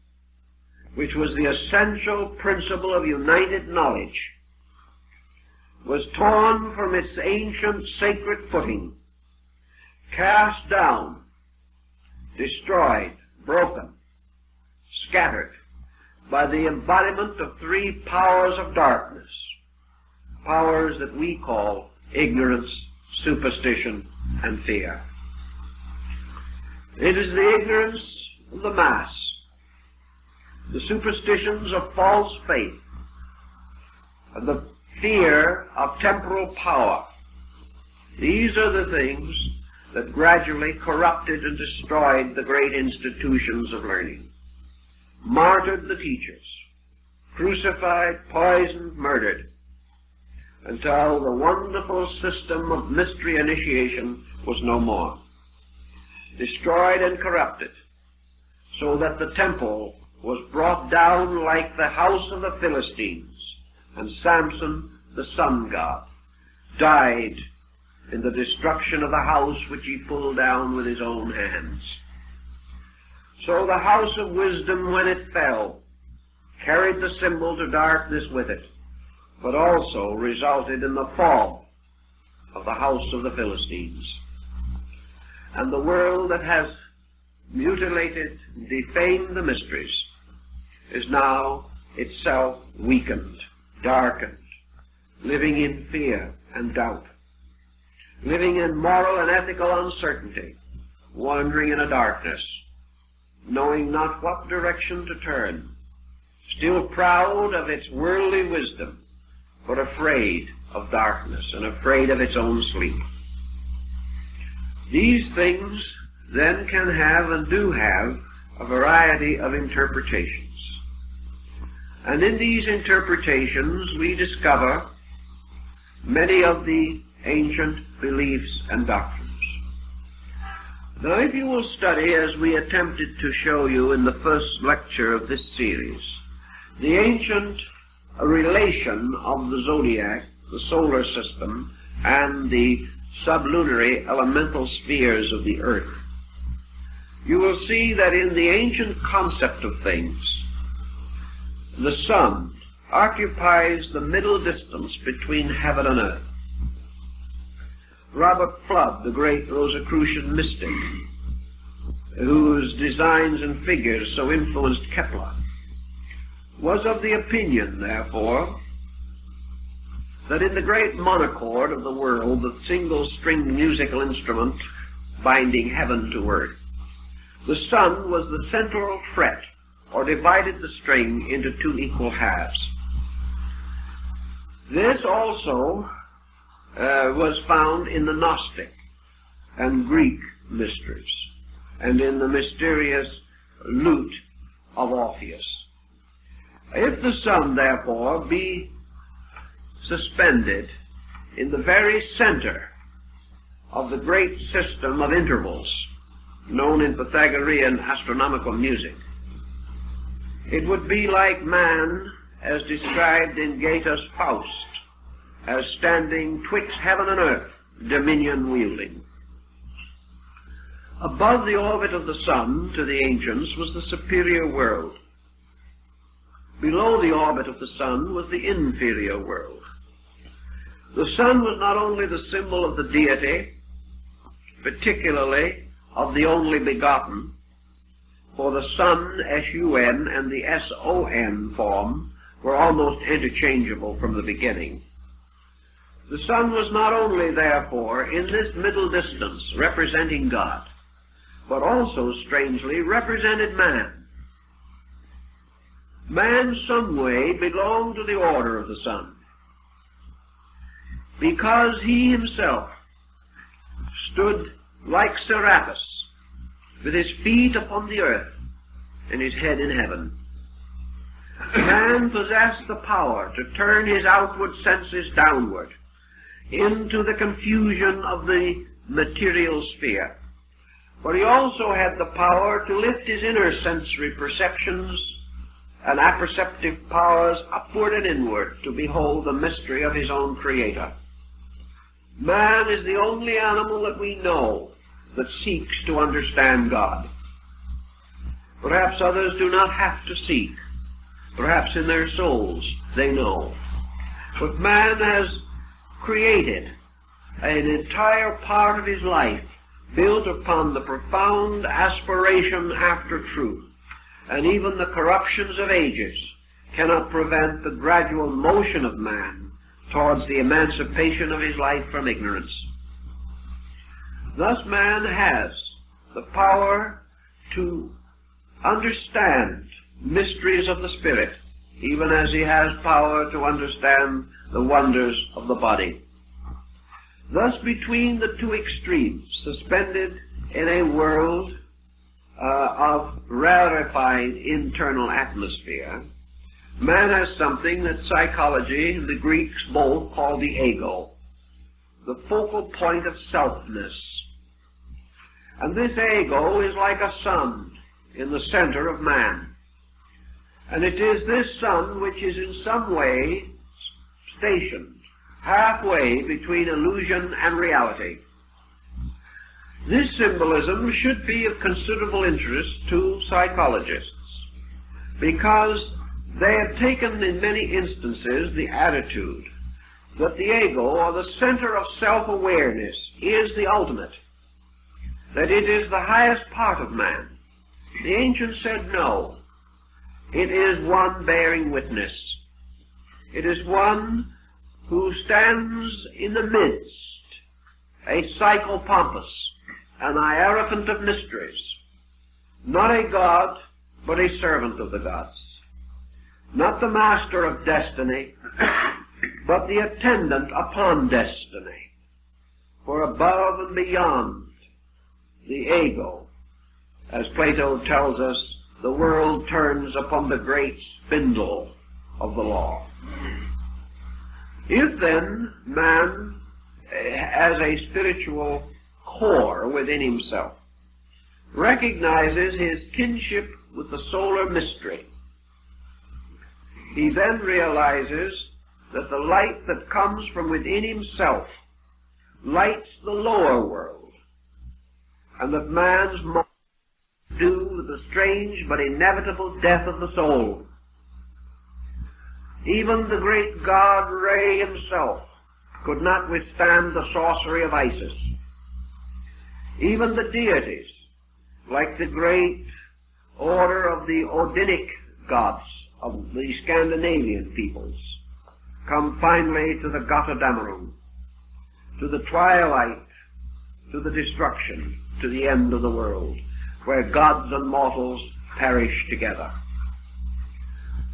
which was the essential principle of united knowledge, was torn from its ancient sacred footing, cast down, destroyed, broken, scattered by the embodiment of 3 powers of darkness, powers that we call ignorance, superstition, and fear. It is the ignorance of the mass, the superstitions of false faith, and the fear of temporal power. These are the things that gradually corrupted and destroyed the great institutions of learning, martyred the teachers, crucified, poisoned, murdered, until the wonderful system of mystery initiation was no more, destroyed and corrupted, so that the temple was brought down like the house of the Philistines, and Samson, the sun god, died in the destruction of the house which he pulled down with his own hands. So the house of wisdom, when it fell, carried the symbol to darkness with it, but also resulted in the fall of the house of the Philistines. And the world that has mutilated, defamed the mysteries, is now itself weakened, darkened, living in fear and doubt, living in moral and ethical uncertainty, wandering in a darkness, knowing not what direction to turn, still proud of its worldly wisdom, but afraid of darkness and afraid of its own sleep. These things then can have and do have a variety of interpretations. And in these interpretations we discover many of the ancient beliefs and doctrines. Now, if you will study, as we attempted to show you in the first lecture of this series, the ancient relation of the zodiac, the solar system, and the sublunary elemental spheres of the earth, you will see that in the ancient concept of things, the sun occupies the middle distance between heaven and earth. Robert Flood, the great Rosicrucian mystic, whose designs and figures so influenced Kepler, was of the opinion, therefore, that in the great monochord of the world, the single-stringed musical instrument binding heaven to earth, the sun was the central fret, or divided the string into 2 equal halves. This also was found in the Gnostic and Greek mysteries, and in the mysterious lute of Orpheus. If the sun, therefore, be suspended in the very center of the great system of intervals, known in Pythagorean astronomical music, it would be like man, as described in Goethe's Faust, as standing twixt heaven and earth, dominion wielding. Above the orbit of the sun, to the ancients, was the superior world. Below the orbit of the sun was the inferior world. The sun was not only the symbol of the deity, particularly of the only begotten, for the sun, S-U-N, and the S-O-N form were almost interchangeable from the beginning. The sun was not only, therefore, in this middle distance representing God, but also, strangely, represented man. man some way belonged to the order of the sun, because he himself stood like Serapis, with his feet upon the earth and his head in heaven. Man possessed the power to turn his outward senses downward into the confusion of the material sphere. But he also had the power to lift his inner sensory perceptions and apperceptive powers upward and inward to behold the mystery of his own Creator. Man is the only animal that we know that seeks to understand God. Perhaps others do not have to seek. Perhaps in their souls they know. But man has created an entire part of his life built upon the profound aspiration after truth, and even the corruptions of ages cannot prevent the gradual motion of man towards the emancipation of his life from ignorance. Thus man has the power to understand mysteries of the Spirit, even as he has power to understand the wonders of the body. Thus, between the two extremes, suspended in a world of rarefied internal atmosphere, man has something that psychology and the Greeks both call the ego, the focal point of selfness. And this ego is like a sun in the center of man. And it is this sun which is in some way stationed halfway between illusion and reality. This symbolism should be of considerable interest to psychologists, because they have taken in many instances the attitude that the ego, or the center of self-awareness, is the ultimate, that it is the highest part of man. The ancients said no. It is one bearing witness. It is one who stands in the midst, a psychopompus, an hierophant of mysteries, not a god, but a servant of the gods, not the master of destiny, but the attendant upon destiny. For above and beyond the ego, as Plato tells us, the world turns upon the great spindle of the law. If then man, as a spiritual core within himself, recognizes his kinship with the solar mystery, he then realizes that the light that comes from within himself lights the lower world, and that man's mind is due with the strange but inevitable death of the soul. Even the great god Re himself could not withstand the sorcery of Isis. Even the deities, like the great order of the Odinic gods of the Scandinavian peoples, come finally to the Götterdämmerung, to the twilight, to the destruction, to the end of the world, where gods and mortals perish together.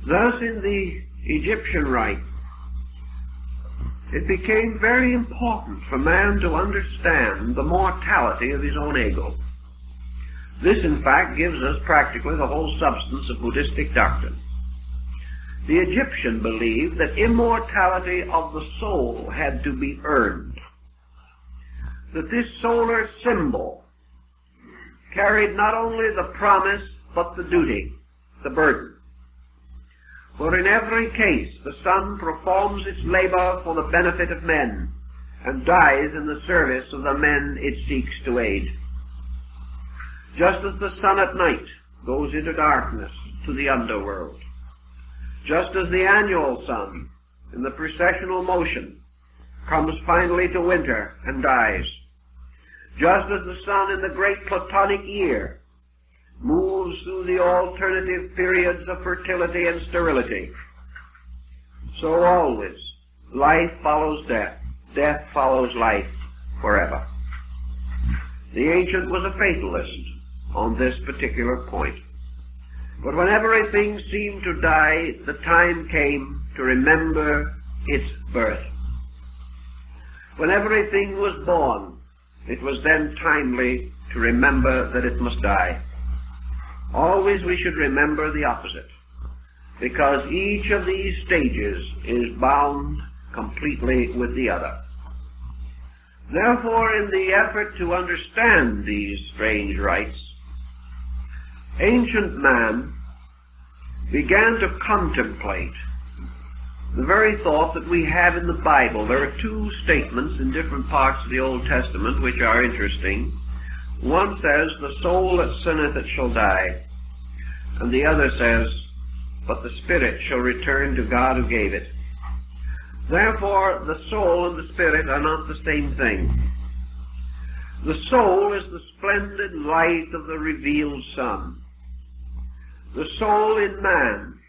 Thus, in the Egyptian rite, it became very important for man to understand the mortality of his own ego. This, in fact, gives us practically the whole substance of Buddhistic doctrine. The Egyptian believed that immortality of the soul had to be earned, that this solar symbol carried not only the promise, but the duty, the burden. For in every case the sun performs its labor for the benefit of men, and dies in the service of the men it seeks to aid. Just as the sun at night goes into darkness to the underworld, just as the annual sun in the precessional motion comes finally to winter and dies, just as the sun in the great Platonic year moves through the alternative periods of fertility and sterility, so always life follows death, death follows life forever. The ancient was a fatalist on this particular point. But when everything seemed to die, the time came to remember its birth. When everything was born, it was then timely to remember that it must die. Always we should remember the opposite, because each of these stages is bound completely with the other. Therefore, in the effort to understand these strange rites, ancient man began to contemplate the very thought that we have in the Bible. There are two statements in different parts of the Old Testament which are interesting. One says, "The soul that sinneth it shall die," and the other says, "But the spirit shall return to God who gave it." Therefore, the soul and the spirit are not the same thing. The soul is the splendid light of the revealed sun. The soul in man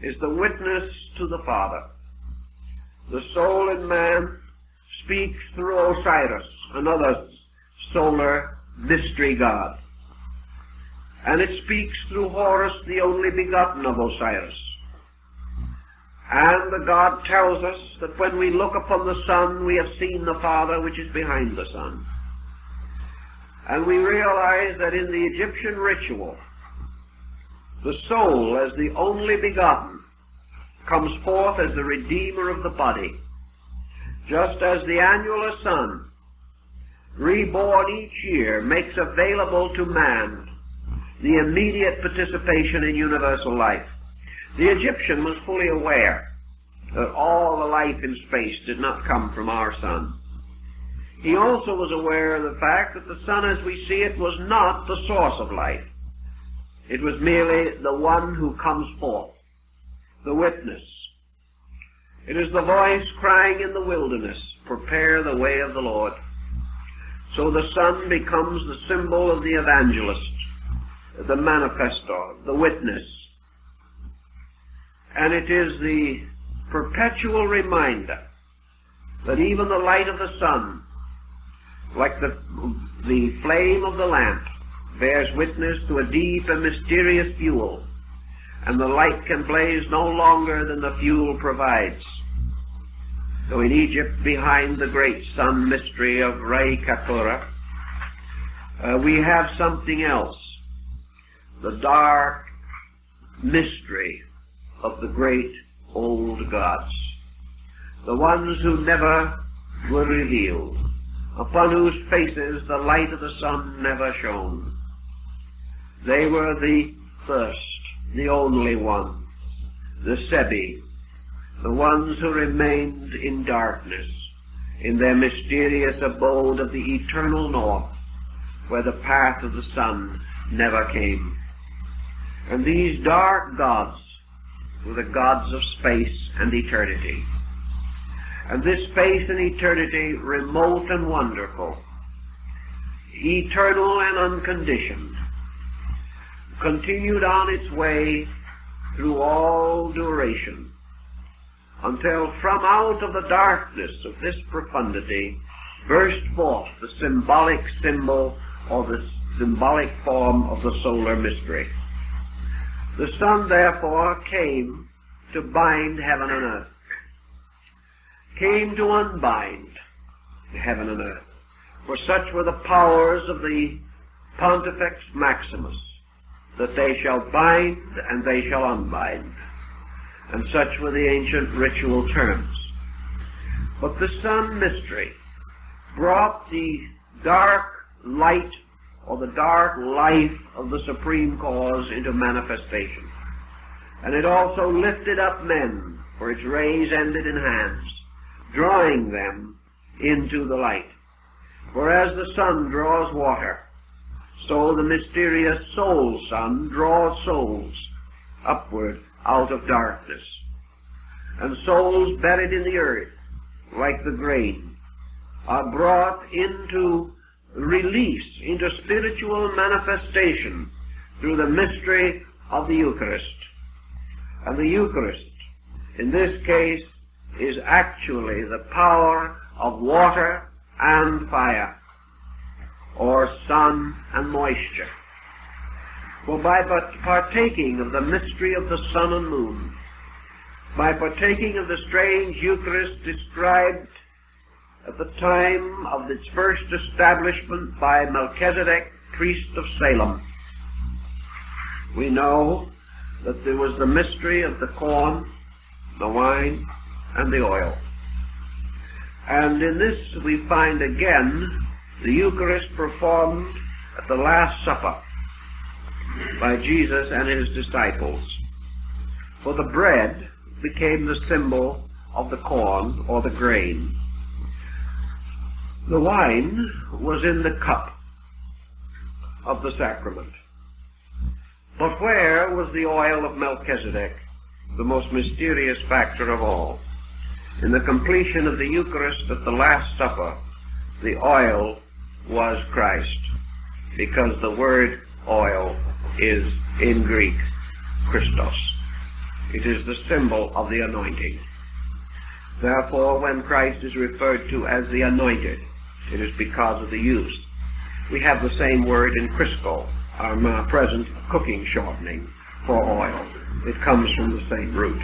is the witness to the Father. The soul in man speaks through Osiris, another solar mystery god. And it speaks through Horus, the only begotten of Osiris. And the God tells us that when we look upon the sun, we have seen the Father which is behind the sun. And we realize that in the Egyptian ritual, the soul, as the only begotten, comes forth as the redeemer of the body, just as the annular sun, reborn each year, makes available to man the immediate participation in universal life. The Egyptian was fully aware that all the life in space did not come from our sun. He also was aware of the fact that the sun as we see it was not the source of life. It was merely the one who comes forth, the witness. It is the voice crying in the wilderness, "Prepare the way of the Lord." So the sun becomes the symbol of the evangelist, the manifestor, the witness. And it is the perpetual reminder that even the light of the sun, like the flame of the lamp, bears witness to a deep and mysterious fuel, and the light can blaze no longer than the fuel provides. So in Egypt, behind the great sun mystery of Re Katura, we have something else, the dark mystery of the great old gods, the ones who never were revealed, upon whose faces the light of the sun never shone. They were the first, the only ones, the Sebi, the ones who remained in darkness, in their mysterious abode of the eternal north, where the path of the sun never came. And these dark gods were the gods of space and eternity. And this space and eternity, remote and wonderful, eternal and unconditioned, continued on its way through all duration, until from out of the darkness of this profundity burst forth the symbolic symbol or the symbolic form of the solar mystery. The sun, therefore, came to bind heaven and earth, came to unbind heaven and earth, for such were the powers of the Pontifex Maximus, that they shall bind and they shall unbind. And such were the ancient ritual terms. But the sun mystery brought the dark light or the dark life of the supreme cause into manifestation. And it also lifted up men, for its rays ended in hands, drawing them into the light. For as the sun draws water, so the mysterious soul sun draws souls upward out of darkness. And souls buried in the earth, like the grain, are brought into release, into spiritual manifestation through the mystery of the Eucharist. And the Eucharist, in this case, is actually the power of water and fire, or sun and moisture. For by partaking of the mystery of the sun and moon, by partaking of the strange Eucharist described at the time of its first establishment by Melchizedek, priest of Salem, we know that there was the mystery of the corn, the wine, and the oil. And in this we find again the Eucharist performed at the Last Supper by Jesus and his disciples. For the bread became the symbol of the corn or the grain. The wine was in the cup of the sacrament. But where was the oil of Melchizedek, the most mysterious factor of all? In the completion of the Eucharist at the Last Supper, the oil was Christ, because the word oil is in Greek Christos. It is the symbol of the anointing. Therefore, when Christ is referred to as the anointed, it is because of the use. We have the same word in Crisco, our present cooking shortening for oil. It comes from the same root.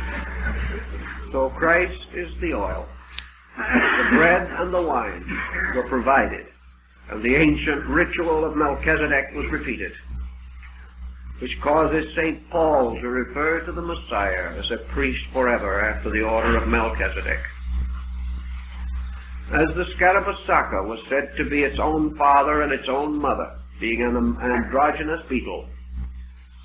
So Christ is the oil. The bread and the wine were provided, and the ancient ritual of Melchizedek was repeated, which causes St. Paul to refer to the Messiah as a priest forever after the order of Melchizedek. As the Scarabassaca was said to be its own father and its own mother, being an androgynous beetle,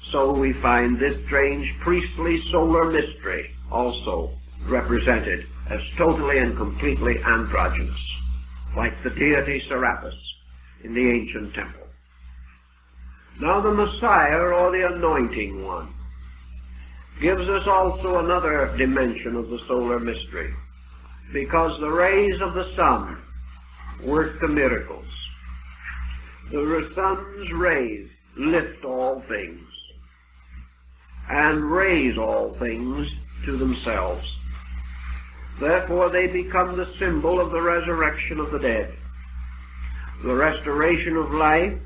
so we find this strange priestly solar mystery also represented as totally and completely androgynous, like the deity Serapis in the ancient temple. Now the Messiah, or the Anointing One, gives us also another dimension of the solar mystery, because the rays of the sun work the miracles. The sun's rays lift all things and raise all things to themselves. Therefore they become the symbol of the resurrection of the dead, the restoration of life,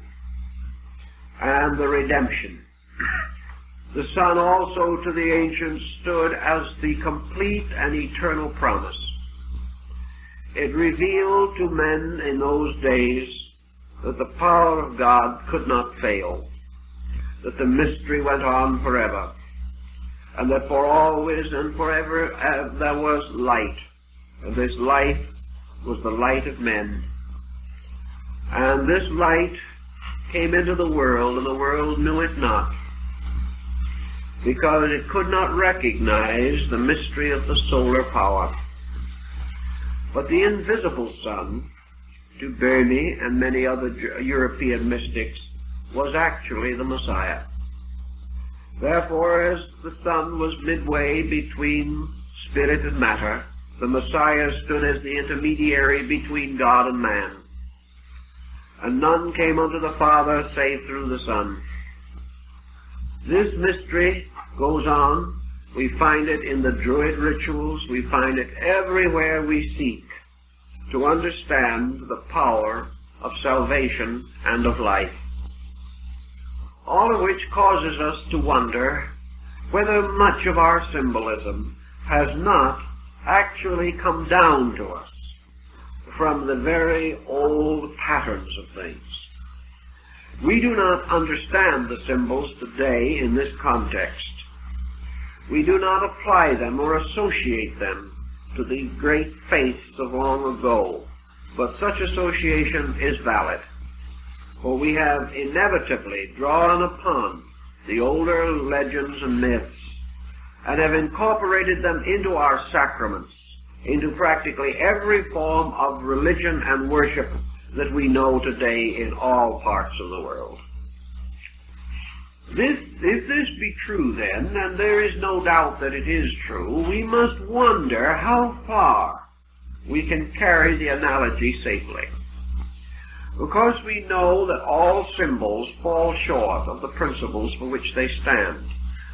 and the redemption. The sun also to the ancients stood as the complete and eternal promise. It revealed to men in those days that the power of God could not fail, that the mystery went on forever, and that for always and forever there was light, and this light was the light of men. And this light came into the world, and the world knew it not, because it could not recognize the mystery of the solar power. But the invisible sun, to Burney and many other European mystics, was actually the Messiah. Therefore, as the sun was midway between spirit and matter, the Messiah stood as the intermediary between God and man. And none came unto the Father save through the Son. This mystery goes on. We find it in the Druid rituals. We find it everywhere we seek to understand the power of salvation and of life. All of which causes us to wonder whether much of our symbolism has not actually come down to us from the very old patterns of things. We do not understand the symbols today in this context. We do not apply them or associate them to the great faiths of long ago, but such association is valid, for we have inevitably drawn upon the older legends and myths and have incorporated them into our sacraments, into practically every form of religion and worship that we know today in all parts of the world. If this be true then, and there is no doubt that it is true, we must wonder how far we can carry the analogy safely. Because we know that all symbols fall short of the principles for which they stand.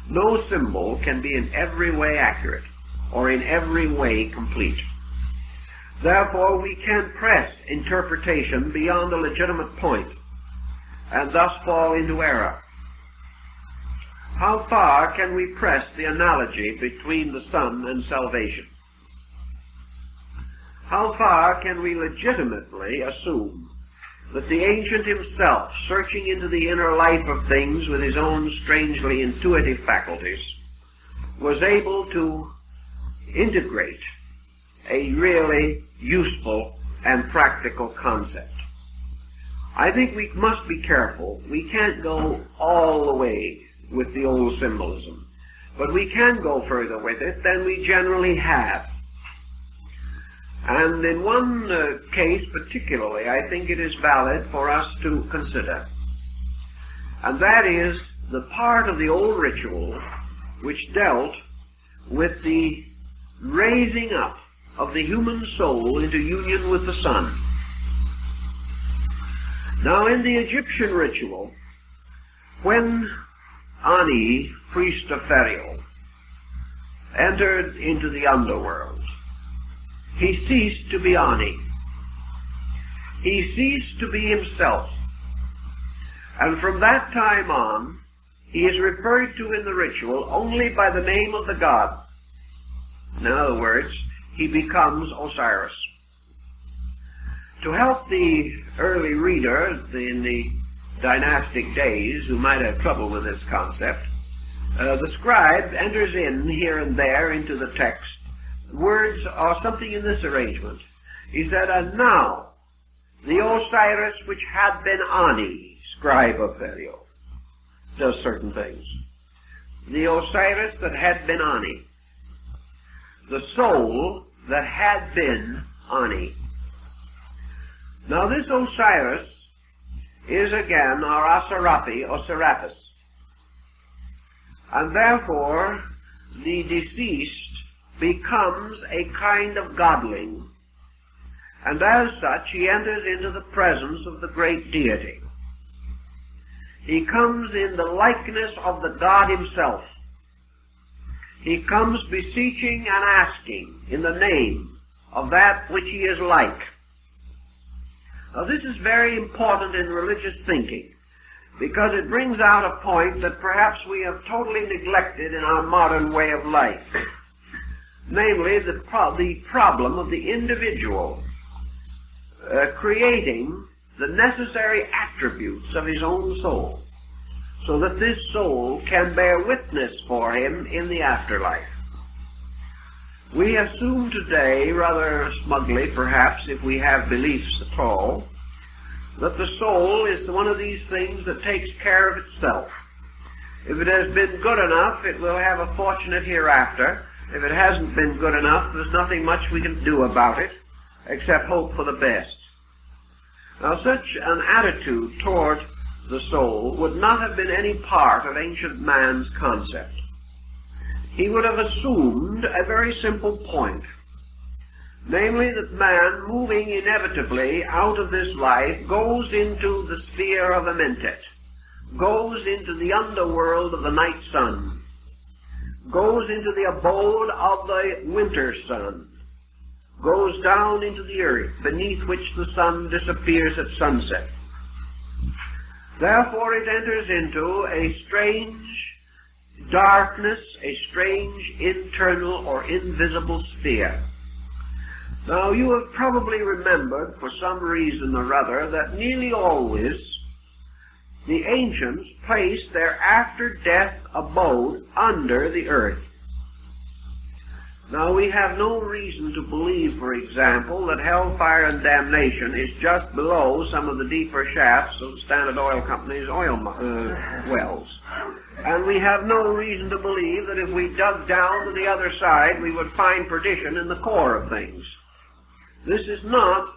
No symbol can be in every way accurate, or in every way complete. Therefore, we can't press interpretation beyond a legitimate point, and thus fall into error. how far can we press the analogy between the sun and salvation? How far can we legitimately assume that the ancient himself, searching into the inner life of things with his own strangely intuitive faculties, was able to integrate a really useful and practical concept? I think we must be careful. We can't go all the way with the old symbolism, but we can go further with it than we generally have. And in one case particularly, I think it is valid for us to consider. And that is the part of the old ritual which dealt with the raising up of the human soul into union with the sun. Now, in the Egyptian ritual, when Ani, priest of Pharaoh, entered into the underworld, he ceased to be Ani. He ceased to be himself. And from that time on, he is referred to in the ritual only by the name of the god. In other words, he becomes Osiris. To help the early reader in the dynastic days who might have trouble with this concept, the scribe enters in here and there into the text words or something in this arrangement. He said, and now the Osiris which had been Ani, scribe of Pharaoh, does certain things. The Osiris that had been Ani. The soul that had been Ani. Now this Osiris is again our Osirapi, or Serapis. And therefore the deceased becomes a kind of godling. And as such he enters into the presence of the great deity. He comes in the likeness of the God himself. He comes beseeching and asking in the name of that which he is like. Now this is very important in religious thinking, because it brings out a point that perhaps we have totally neglected in our modern way of life. Namely, the problem of the individual creating the necessary attributes of his own soul, so that this soul can bear witness for him in the afterlife. We assume today, rather smugly perhaps, if we have beliefs at all, that the soul is one of these things that takes care of itself. If it has been good enough, it will have a fortunate hereafter. If it hasn't been good enough, there's nothing much we can do about it, except hope for the best. Now, such an attitude toward the soul would not have been any part of ancient man's concept. He would have assumed a very simple point, namely that man, moving inevitably out of this life, goes into the sphere of Amentet, goes into the underworld of the night sun, goes into the abode of the winter sun, goes down into the earth, beneath which the sun disappears at sunset. Therefore it enters into a strange darkness, a strange internal or invisible sphere. Now you have probably remembered, for some reason or other, that nearly always the ancients placed their after-death abode under the earth. Now we have no reason to believe, for example, that hellfire and damnation is just below some of the deeper shafts of Standard Oil Company's oil wells. And we have no reason to believe that if we dug down to the other side, we would find perdition in the core of things. This is not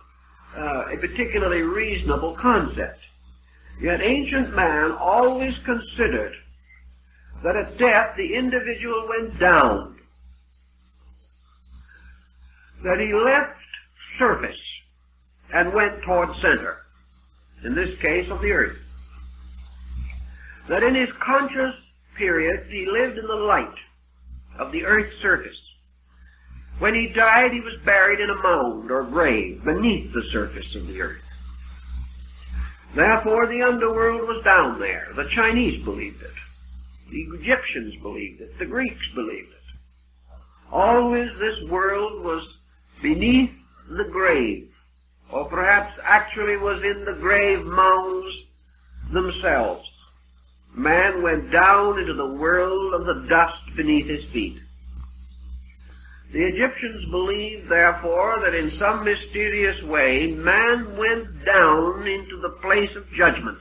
a particularly reasonable concept. Yet ancient man always considered that at death the individual went down, that he left surface and went toward center, in this case of the earth. That in his conscious period he lived in the light of the earth's surface. When he died, he was buried in a mound or grave beneath the surface of the earth. Therefore the underworld was down there. The Chinese believed it. The Egyptians believed it. The Greeks believed it. Always this world was beneath the grave, or perhaps actually was in the grave mounds themselves. Man went down into the world of the dust beneath his feet. The Egyptians believed, therefore, that in some mysterious way man went down into the place of judgment.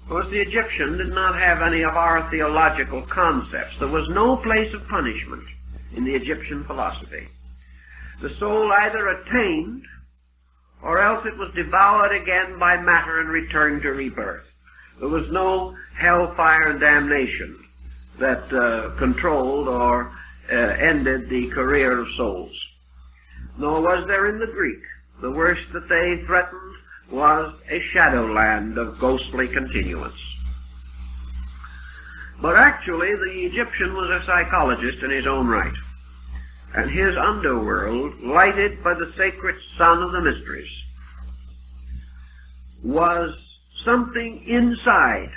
Of course, the Egyptian did not have any of our theological concepts. There was no place of punishment in the Egyptian philosophy. The soul either attained, or else it was devoured again by matter and returned to rebirth. There was no hellfire and damnation that controlled or ended the career of souls. Nor was there in the Greek. The worst that they threatened was a shadowland of ghostly continuance. But actually, the Egyptian was a psychologist in his own right, and his underworld, lighted by the sacred sun of the mysteries, was something inside.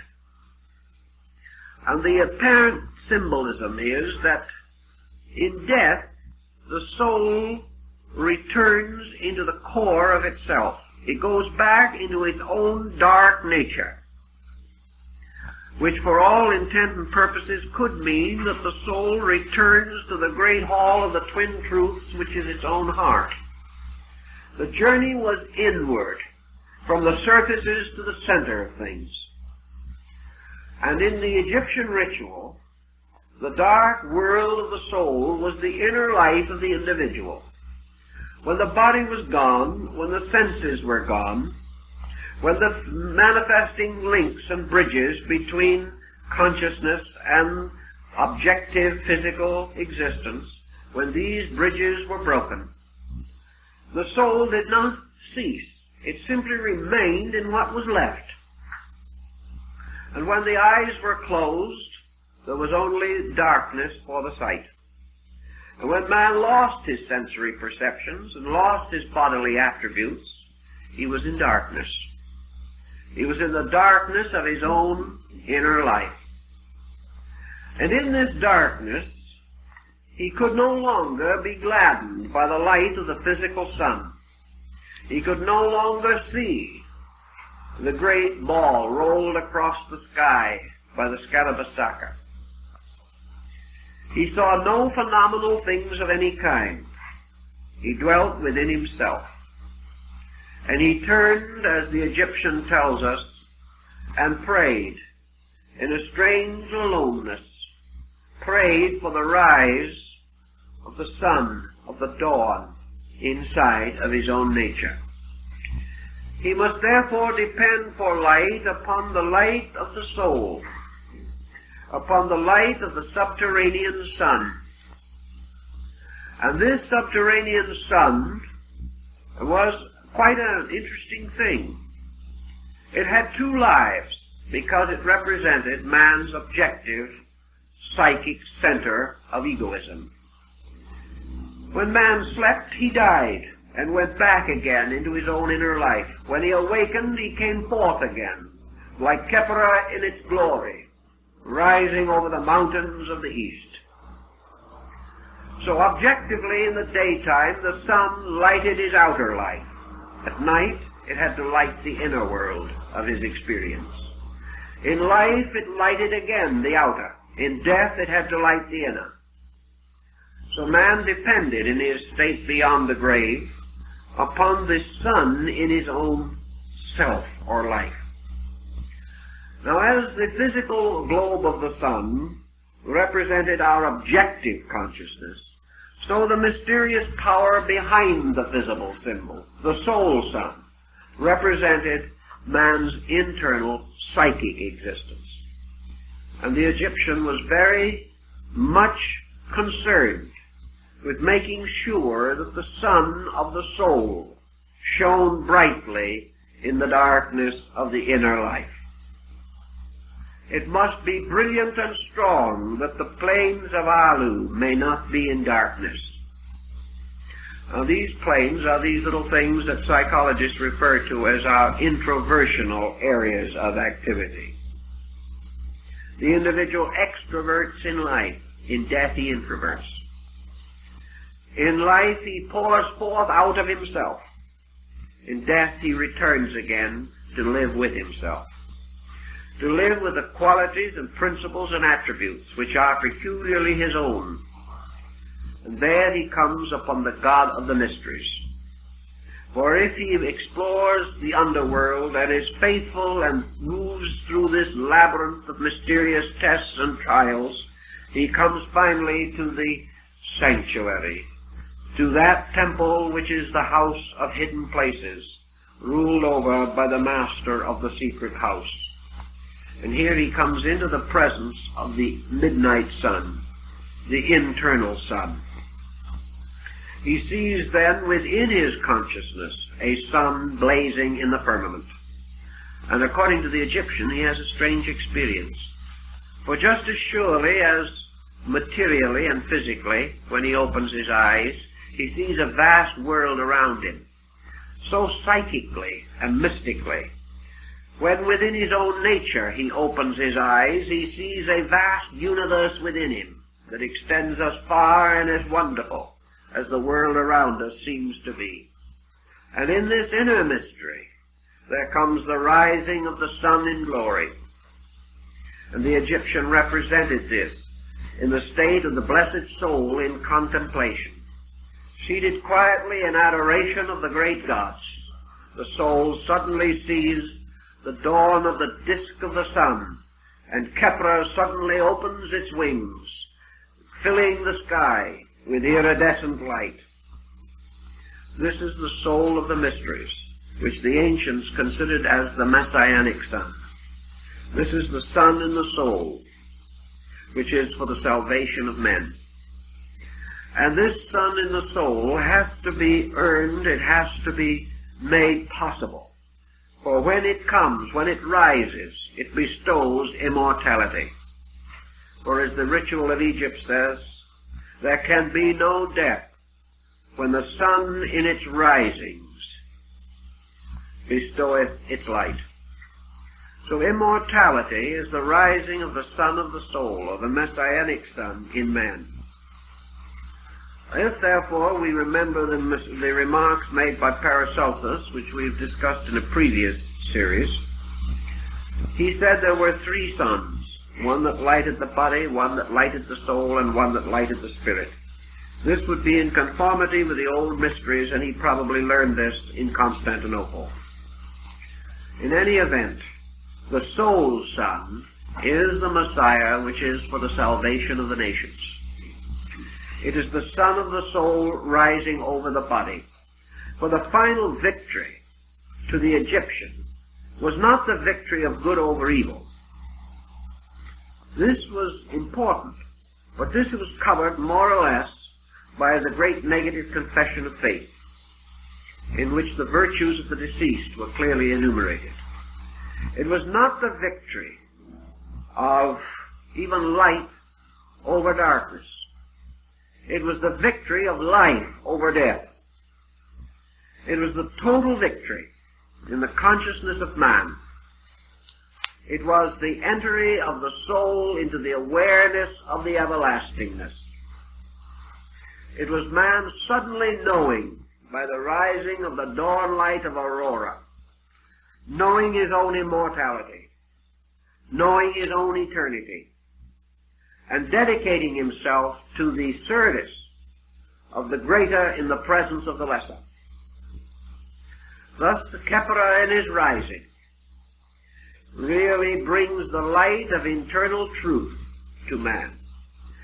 And the apparent symbolism is that in death, the soul returns into the core of itself. It goes back into its own dark nature, which for all intent and purposes could mean that the soul returns to the great hall of the twin truths, which is its own heart. The journey was inward, from the surfaces to the center of things. And in the Egyptian ritual, the dark world of the soul was the inner life of the individual. When the body was gone, when the senses were gone, when the manifesting links and bridges between consciousness and objective physical existence, when these bridges were broken, the soul did not cease. It simply remained in what was left. And when the eyes were closed, there was only darkness for the sight. And when man lost his sensory perceptions and lost his bodily attributes, he was in darkness. He was in the darkness of his own inner life. And in this darkness, he could no longer be gladdened by the light of the physical sun. He could no longer see the great ball rolled across the sky by the Scalabastaka. He saw no phenomenal things of any kind. He dwelt within himself. And he turned, as the Egyptian tells us, and prayed in a strange aloneness, prayed for the rise of the sun, of the dawn, inside of his own nature. He must therefore depend for light upon the light of the soul, upon the light of the subterranean sun. And this subterranean sun was quite an interesting thing. It had two lives because it represented man's objective psychic center of egoism. When man slept, he died and went back again into his own inner life. When he awakened, he came forth again, like Khepera in its glory, rising over the mountains of the east. So objectively, in the daytime, the sun lighted his outer life. At night, it had to light the inner world of his experience. In life, it lighted again the outer. In death, it had to light the inner. So man depended in his state beyond the grave upon the sun in his own self or life. Now, as the physical globe of the sun represented our objective consciousness, so the mysterious power behind the visible symbol, the soul sun, represented man's internal psychic existence. And the Egyptian was very much concerned with making sure that the sun of the soul shone brightly in the darkness of the inner life. It must be brilliant and strong that the plains of Alu may not be in darkness. Now, these planes are these little things that psychologists refer to as our introversional areas of activity. The individual extroverts in life. In death he introverts. In life he pours forth out of himself. In death he returns again to live with himself. To live with the qualities and principles and attributes which are peculiarly his own. And there he comes upon the God of the mysteries. For if he explores the underworld and is faithful and moves through this labyrinth of mysterious tests and trials, he comes finally to the sanctuary, to that temple which is the house of hidden places, ruled over by the master of the secret house. And here he comes into the presence of the midnight sun, the internal sun. He sees then within his consciousness a sun blazing in the firmament. And according to the Egyptian, he has a strange experience. For just as surely as materially and physically, when he opens his eyes, he sees a vast world around him, so psychically and mystically, when within his own nature he opens his eyes, he sees a vast universe within him that extends as far and as wonderful as the world around us seems to be. And in this inner mystery, there comes the rising of the sun in glory. And the Egyptian represented this in the state of the blessed soul in contemplation. Seated quietly in adoration of the great gods, the soul suddenly sees the dawn of the disk of the sun, and Kepra suddenly opens its wings, filling the sky with iridescent light. This is the soul of the mysteries, which the ancients considered as the messianic sun. This is the sun in the soul, which is for the salvation of men. And this sun in the soul has to be earned, it has to be made possible. For when it comes, when it rises, it bestows immortality. For as the ritual of Egypt says, there can be no death when the sun in its risings bestoweth its light. So immortality is the rising of the sun of the soul, or the messianic sun in man. If therefore we remember the remarks made by Paracelsus, which we've discussed in a previous series, he said there were three suns. One that lighted the body, one that lighted the soul, and one that lighted the spirit. This would be in conformity with the old mysteries, and he probably learned this in Constantinople. In any event, the soul sun is the Messiah, which is for the salvation of the nations. It is the sun of the soul rising over the body. For the final victory to the Egyptian was not the victory of good over evil. This was important, but this was covered more or less by the great negative confession of faith, in which the virtues of the deceased were clearly enumerated. It was not the victory of even light over darkness. It was the victory of life over death. It was the total victory in the consciousness of man. It was the entry of the soul into the awareness of the everlastingness. It was man suddenly knowing, by the rising of the dawn light of aurora, knowing his own immortality, knowing his own eternity, and dedicating himself to the service of the greater in the presence of the lesser. Thus the Kepra in his rising really brings the light of internal truth to man.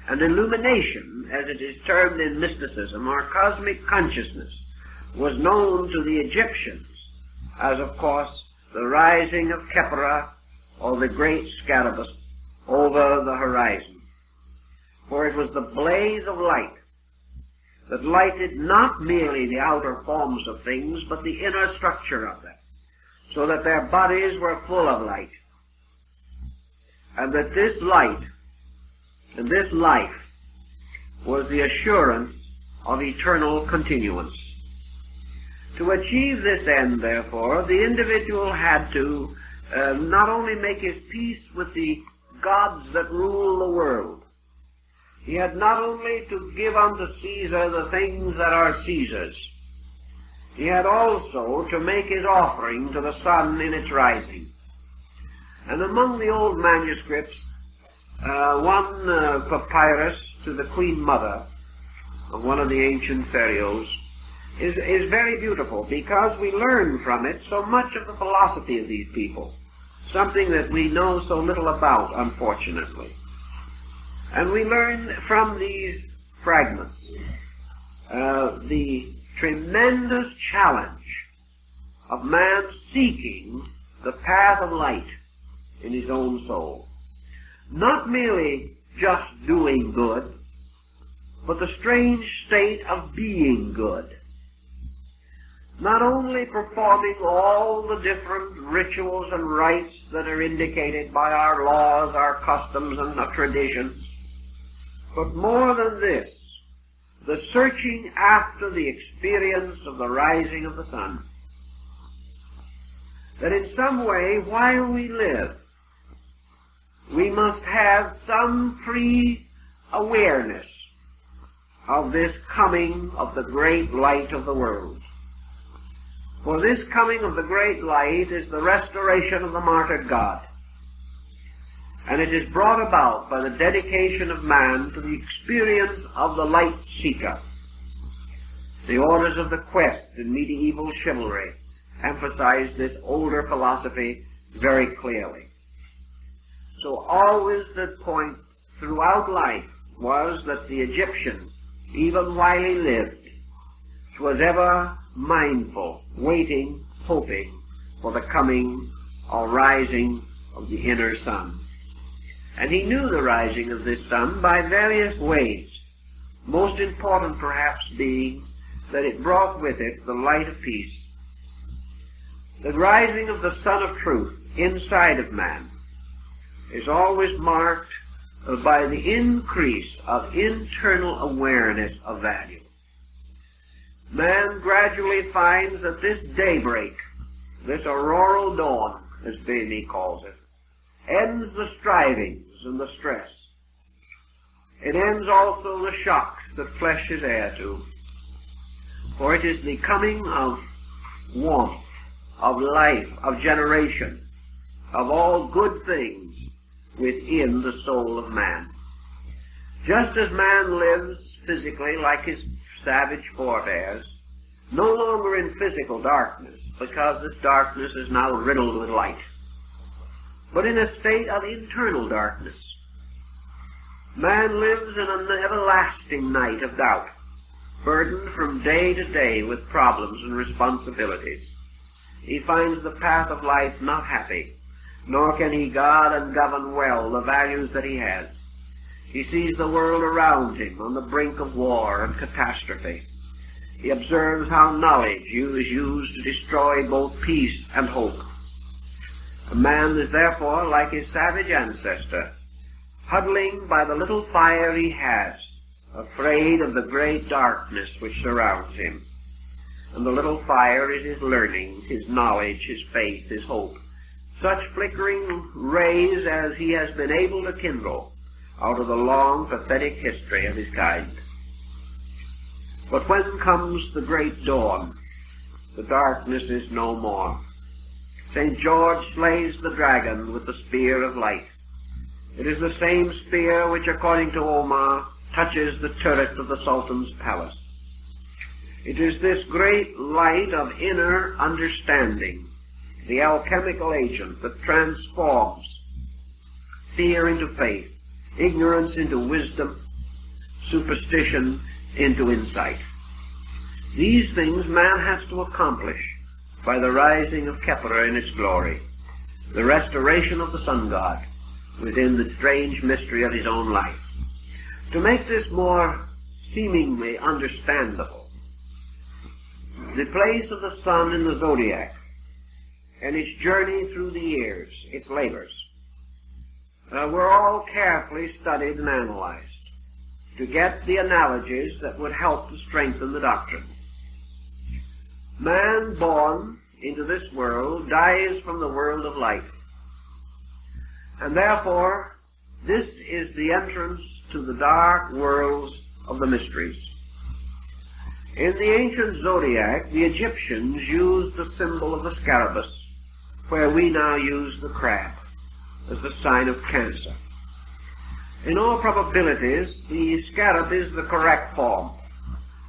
And illumination, as it is termed in mysticism, or cosmic consciousness, was known to the Egyptians as, of course, the rising of Kepra, or the great Scarabaeus, over the horizon. For it was the blaze of light that lighted not merely the outer forms of things, but the inner structure of them, so that their bodies were full of light. And that this light and this life was the assurance of eternal continuance. To achieve this end, therefore, the individual had to not only make his peace with the gods that rule the world, he had not only to give unto Caesar the things that are Caesar's, he had also to make his offering to the sun in its rising. And among the old manuscripts, one papyrus to the Queen Mother of one of the ancient pharaohs is very beautiful, because we learn from it so much of the philosophy of these people, something that we know so little about, unfortunately. And we learn from these fragments the tremendous challenge of man seeking the path of light in his own soul. Not merely just doing good, but the strange state of being good. Not only performing all the different rituals and rites that are indicated by our laws, our customs, and our traditions, but more than this, the searching after the experience of the rising of the sun. That in some way, while we live, we must have some pre-awareness of this coming of the great light of the world. For this coming of the great light is the restoration of the martyred God. And it is brought about by the dedication of man to the experience of the light seeker. The orders of the quest in medieval chivalry emphasize this older philosophy very clearly. So always the point throughout life was that the Egyptian, even while he lived, was ever mindful, waiting, hoping for the coming or rising of the inner sun. And he knew the rising of this sun by various ways, most important perhaps being that it brought with it the light of peace. The rising of the sun of truth inside of man is always marked by the increase of internal awareness of value. Man gradually finds that this daybreak, this auroral dawn, as Bamey calls it, ends the strivings and the stress. It ends also the shocks that flesh is heir to. For it is the coming of warmth, of life, of generation, of all good things within the soul of man. Just as man lives physically like his savage forebears, no longer in physical darkness, because this darkness is now riddled with light, but in a state of internal darkness. Man lives in an everlasting night of doubt, burdened from day to day with problems and responsibilities. He finds the path of life not happy, nor can he guard and govern well the values that he has. He sees the world around him on the brink of war and catastrophe. He observes how knowledge is used to destroy both peace and hope. A man is therefore like his savage ancestor, huddling by the little fire he has, afraid of the great darkness which surrounds him. And the little fire is his learning, his knowledge, his faith, his hope, such flickering rays as he has been able to kindle out of the long, pathetic history of his kind. But when comes the great dawn, the darkness is no more. St. George slays the dragon with the spear of light. It is the same spear which, according to Omar, touches the turret of the Sultan's palace. It is this great light of inner understanding, the alchemical agent that transforms fear into faith, ignorance into wisdom, superstition into insight. These things man has to accomplish by the rising of Khepera in its glory, the restoration of the sun god within the strange mystery of his own life. To make this more seemingly understandable, the place of the sun in the zodiac and its journey through the years, its labors, were all carefully studied and analyzed to get the analogies that would help to strengthen the doctrine. Man born into this world dies from the world of life, and therefore This is the entrance to the dark worlds of the mysteries. In the ancient zodiac, the Egyptians used the symbol of the scarabus, where we now use the crab, as the sign of Cancer. In all probabilities, the scarab is the correct form,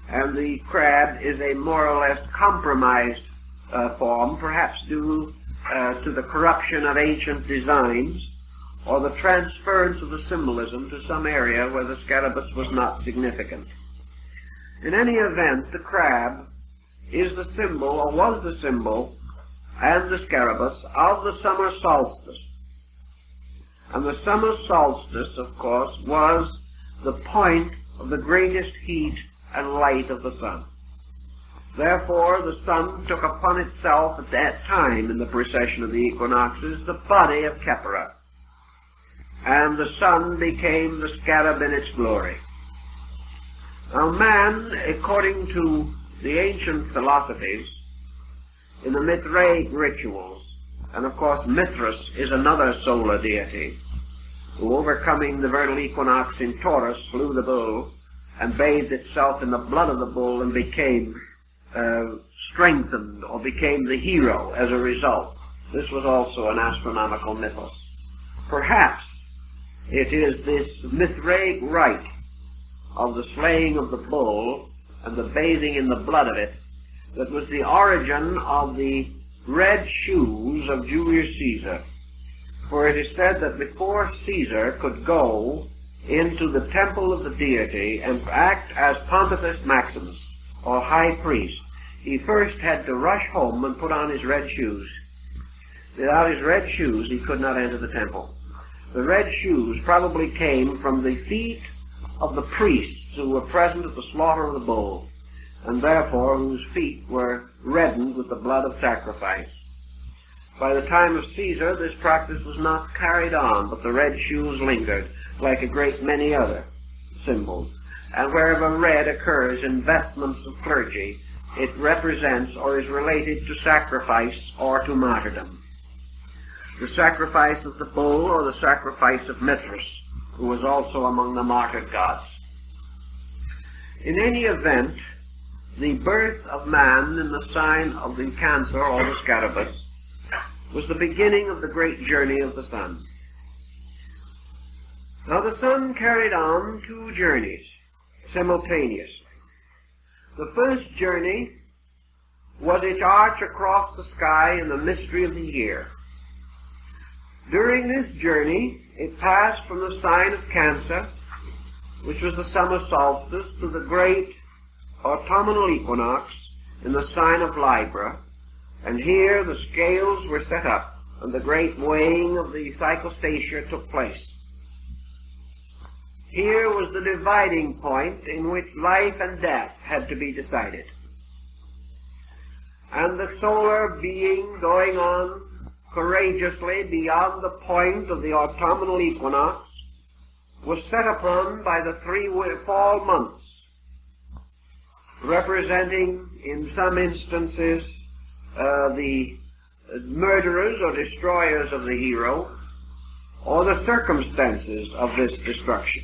and the crab is a more or less compromised form, perhaps due to the corruption of ancient designs, or the transference of the symbolism to some area where the scarabus was not significant. In any event, the crab is the symbol, or was the symbol, and the scarabus, of the summer solstice. And the summer solstice, of course, was the point of the greatest heat and light of the sun. Therefore, the sun took upon itself at that time in the precession of the equinoxes the body of Khepera, and the sun became the scarab in its glory. Now man, according to the ancient philosophies, in the Mithraic rituals, and of course Mithras is another solar deity, who overcoming the vernal equinox in Taurus slew the bull and bathed itself in the blood of the bull and became strengthened, or became the hero as a result. This was also an astronomical mythos. Perhaps it is this Mithraic rite of the slaying of the bull and the bathing in the blood of it that was the origin of the red shoes of Julius Caesar. For it is said that before Caesar could go into the temple of the deity and act as Pontifex Maximus, or high priest, he first had to rush home and put on his red shoes. Without his red shoes, he could not enter the temple. The red shoes probably came from the feet of the priests who were present at the slaughter of the bull, and therefore whose feet were reddened with the blood of sacrifice. By the time of Caesar, this practice was not carried on, but the red shoes lingered, like a great many other symbols. And wherever red occurs in vestments of clergy, it represents or is related to sacrifice or to martyrdom. The sacrifice of the bull or the sacrifice of Mithras, who was also among the martyred gods. In any event, the birth of man in the sign of the Cancer or the Scarabus was the beginning of the great journey of the sun. Now the sun carried on 2 journeys simultaneously. The first journey was its arch across the sky in the mystery of the year. During this journey, it passed from the sign of Cancer, which was the summer solstice, to the great autumnal equinox in the sign of Libra, and here the scales were set up, and the great weighing of the cyclostatia took place. Here was the dividing point in which life and death had to be decided. And the solar being going on courageously beyond the point of the autumnal equinox was set upon by the 3 fall months, representing in some instances the murderers or destroyers of the hero, or the circumstances of this destruction.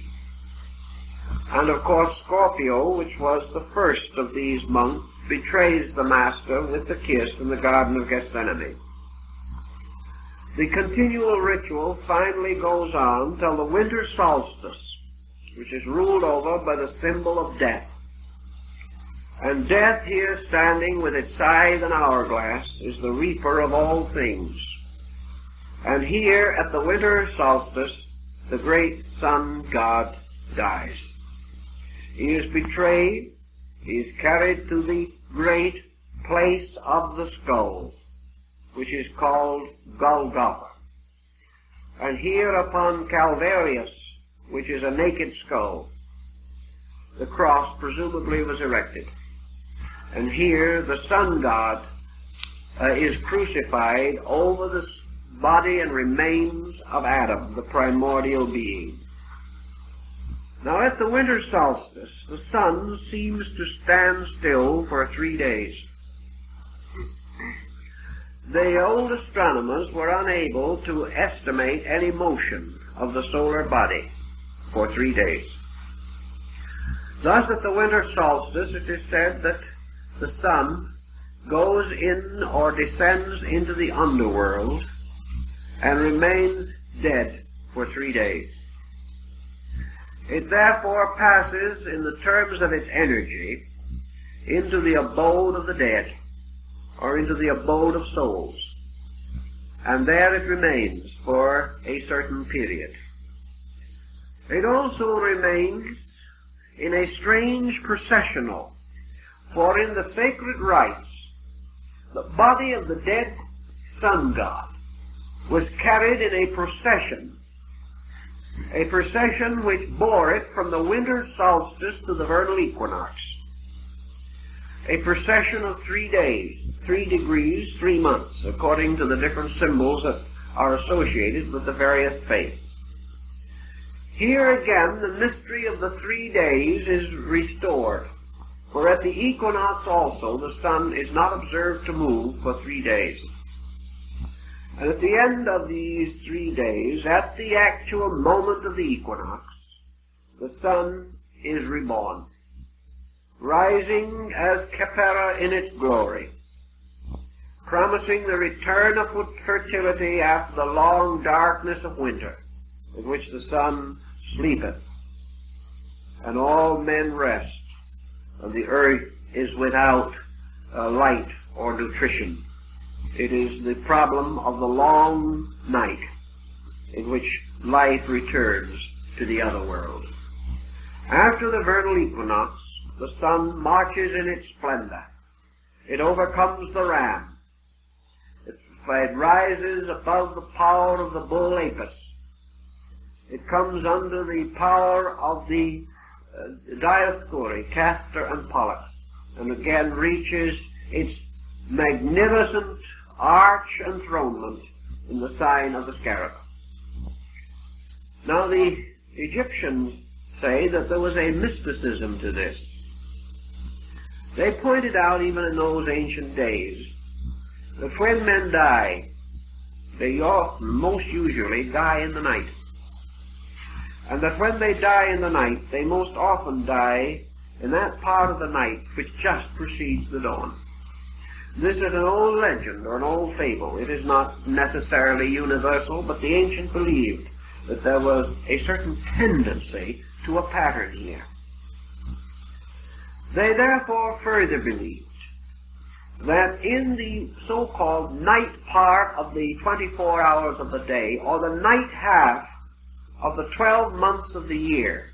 And of course Scorpio, which was the first of these months, betrays the master with the kiss in the Garden of Gethsemane. The continual ritual finally goes on till the winter solstice, which is ruled over by the symbol of death. And death, here standing with its scythe and hourglass, is the reaper of all things. And here at the winter solstice, the great sun god dies. He is betrayed. He is carried to the great place of the skull, which is called Golgotha. And here upon Calvarius, which is a naked skull, the cross presumably was erected. And here the sun god is crucified over the body and remains of Adam, the primordial being. Now at the winter solstice, the sun seems to stand still for 3 days. The old astronomers were unable to estimate any motion of the solar body for 3 days. Thus at the winter solstice it is said that the sun goes in or descends into the underworld and remains dead for 3 days. It therefore passes, in the terms of its energy, into the abode of the dead, or into the abode of souls, and there it remains for a certain period. It also remains in a strange processional, for in the sacred rites, the body of the dead sun god was carried in a procession which bore it from the winter solstice to the vernal equinox. A procession of 3 days, 3 degrees, 3 months, according to the different symbols that are associated with the various faiths. Here again, the mystery of the 3 days is restored, for at the equinox also the sun is not observed to move for 3 days. And at the end of these 3 days, at the actual moment of the equinox, the sun is reborn, rising as Khepera in its glory, promising the return of fertility after the long darkness of winter, in which the sun sleepeth, and all men rest, and the earth is without light or nutrition. It is the problem of the long night in which life returns to the other world. After the vernal equinox, the sun marches in its splendor. It overcomes the ram. It rises above the power of the bull Apis. It comes under the power of the Dioscuri, Castor and Pollux, and again reaches its magnificent arch enthronement in the sign of the scarab. Now the Egyptians say that there was a mysticism to this. They pointed out, even in those ancient days, that when men die, they most usually die in the night. And that when they die in the night, they most often die in that part of the night which just precedes the dawn. This is an old legend or an old fable. It is not necessarily universal, but the ancient believed that there was a certain tendency to a pattern here. They therefore further believed that in the so-called night part of the 24 hours of the day, or the night half of the 12 months of the year,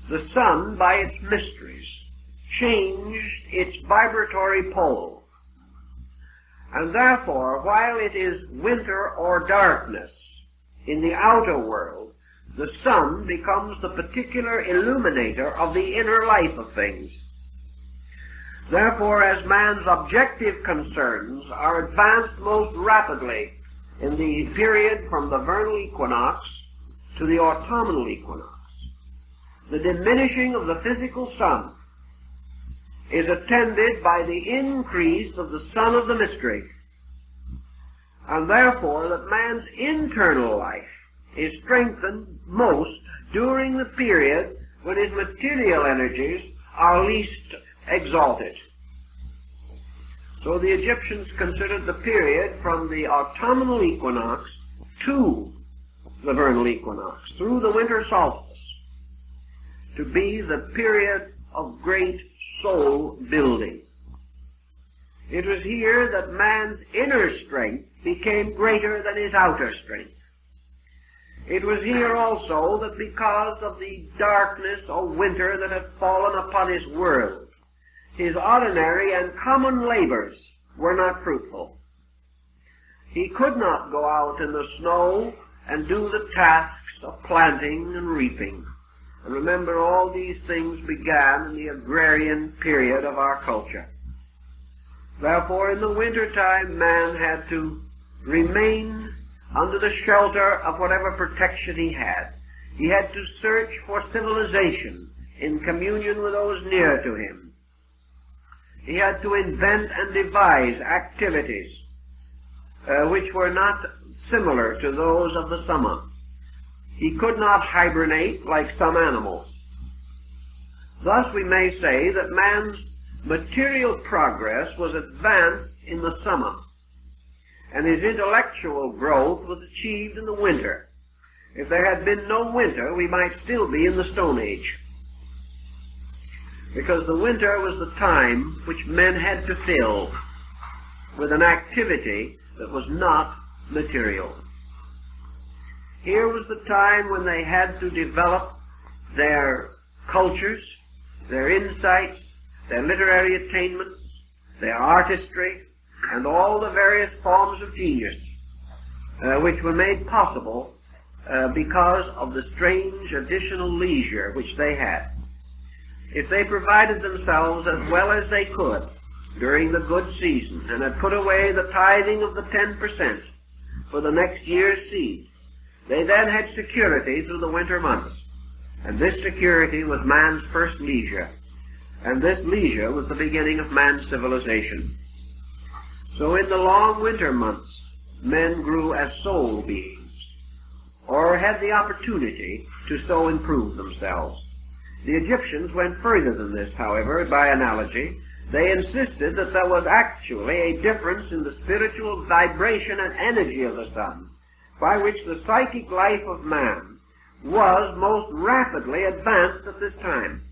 the sun, by its mysteries, changed its vibratory pole. And therefore, while it is winter or darkness in the outer world, the sun becomes the particular illuminator of the inner life of things. Therefore, as man's objective concerns are advanced most rapidly in the period from the vernal equinox to the autumnal equinox, the diminishing of the physical sun is attended by the increase of the sun of the mystery, and therefore that man's internal life is strengthened most during the period when his material energies are least exalted. So the Egyptians considered the period from the autumnal equinox to the vernal equinox, through the winter solstice, to be the period of great soul building. It was here that man's inner strength became greater than his outer strength. It was here also that because of the darkness or winter that had fallen upon his world, his ordinary and common labors were not fruitful. He could not go out in the snow and do the tasks of planting and reaping. And remember, all these things began in the agrarian period of our culture. Therefore, in the wintertime, man had to remain under the shelter of whatever protection he had. He had to search for civilization in communion with those near to him. He had to invent and devise activities which were not similar to those of the summer. He could not hibernate like some animals. Thus we may say that man's material progress was advanced in the summer, and his intellectual growth was achieved in the winter. If there had been no winter, we might still be in the Stone Age, because the winter was the time which men had to fill with an activity that was not material. Here was the time when they had to develop their cultures, their insights, their literary attainments, their artistry, and all the various forms of genius which were made possible because of the strange additional leisure which they had. If they provided themselves as well as they could during the good season and had put away the tithing of the 10% for the next year's seed, they then had security through the winter months. And this security was man's first leisure. And this leisure was the beginning of man's civilization. So in the long winter months, men grew as soul beings, or had the opportunity to so improve themselves. The Egyptians went further than this, however, by analogy. They insisted that there was actually a difference in the spiritual vibration and energy of the sun, by which the psychic life of man was most rapidly advanced at this time.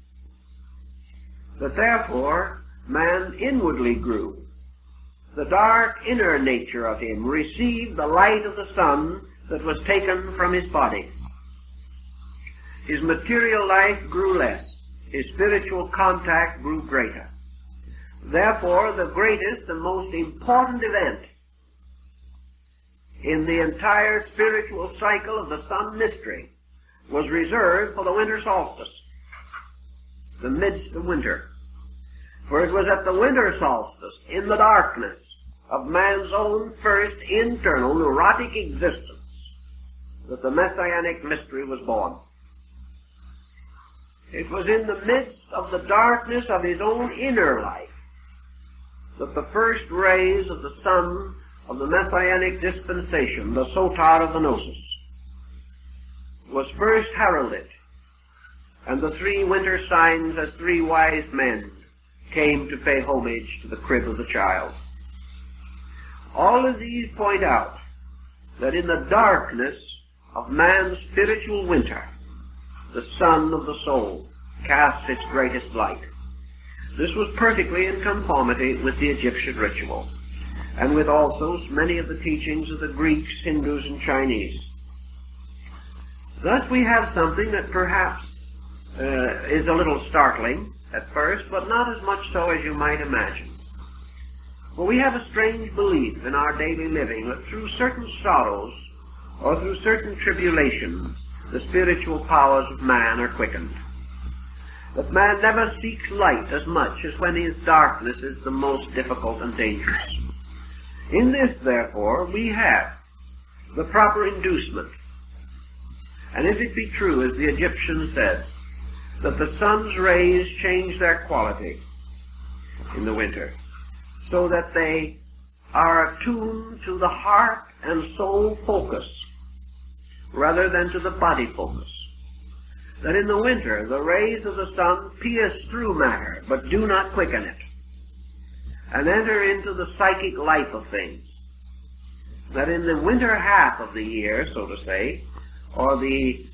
That therefore man inwardly grew. The dark inner nature of him received the light of the sun that was taken from his body. His material life grew less. His spiritual contact grew greater. Therefore, the greatest and most important event in the entire spiritual cycle of the sun mystery was reserved for the winter solstice, the midst of winter. For it was at the winter solstice, in the darkness of man's own first internal neurotic existence, that the messianic mystery was born. It was in the midst of the darkness of his own inner life that the first rays of the sun of the messianic dispensation, the sotar of the gnosis, was first heralded, and the three winter signs as three wise men came to pay homage to the crib of the child. All of these point out that in the darkness of man's spiritual winter, the sun of the soul cast its greatest light. This was perfectly in conformity with the Egyptian ritual, and with also many of the teachings of the Greeks, Hindus, and Chinese. Thus we have something that perhaps is a little startling at first, but not as much so as you might imagine. For we have a strange belief in our daily living that through certain sorrows or through certain tribulations, the spiritual powers of man are quickened. That man never seeks light as much as when his darkness is the most difficult and dangerous. In this, therefore, we have the proper inducement. And if it be true, as the Egyptian said, that the sun's rays change their quality in the winter, so that they are attuned to the heart and soul focus rather than to the body focus. That in the winter the rays of the sun pierce through matter but do not quicken it, and enter into the psychic life of things. That in the winter half of the year, so to say, or the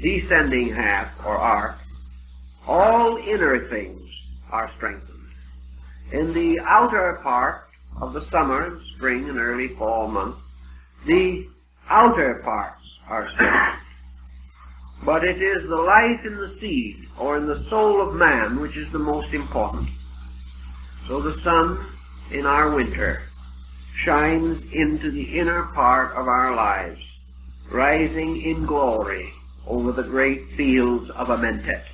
descending half or arc, all inner things are strengthened. In the outer part of the summer and spring and early fall months, the outer parts are strengthened. But it is the life in the seed or in the soul of man which is the most important. So the sun in our winter shines into the inner part of our lives, rising in glory over the great fields of Amentet.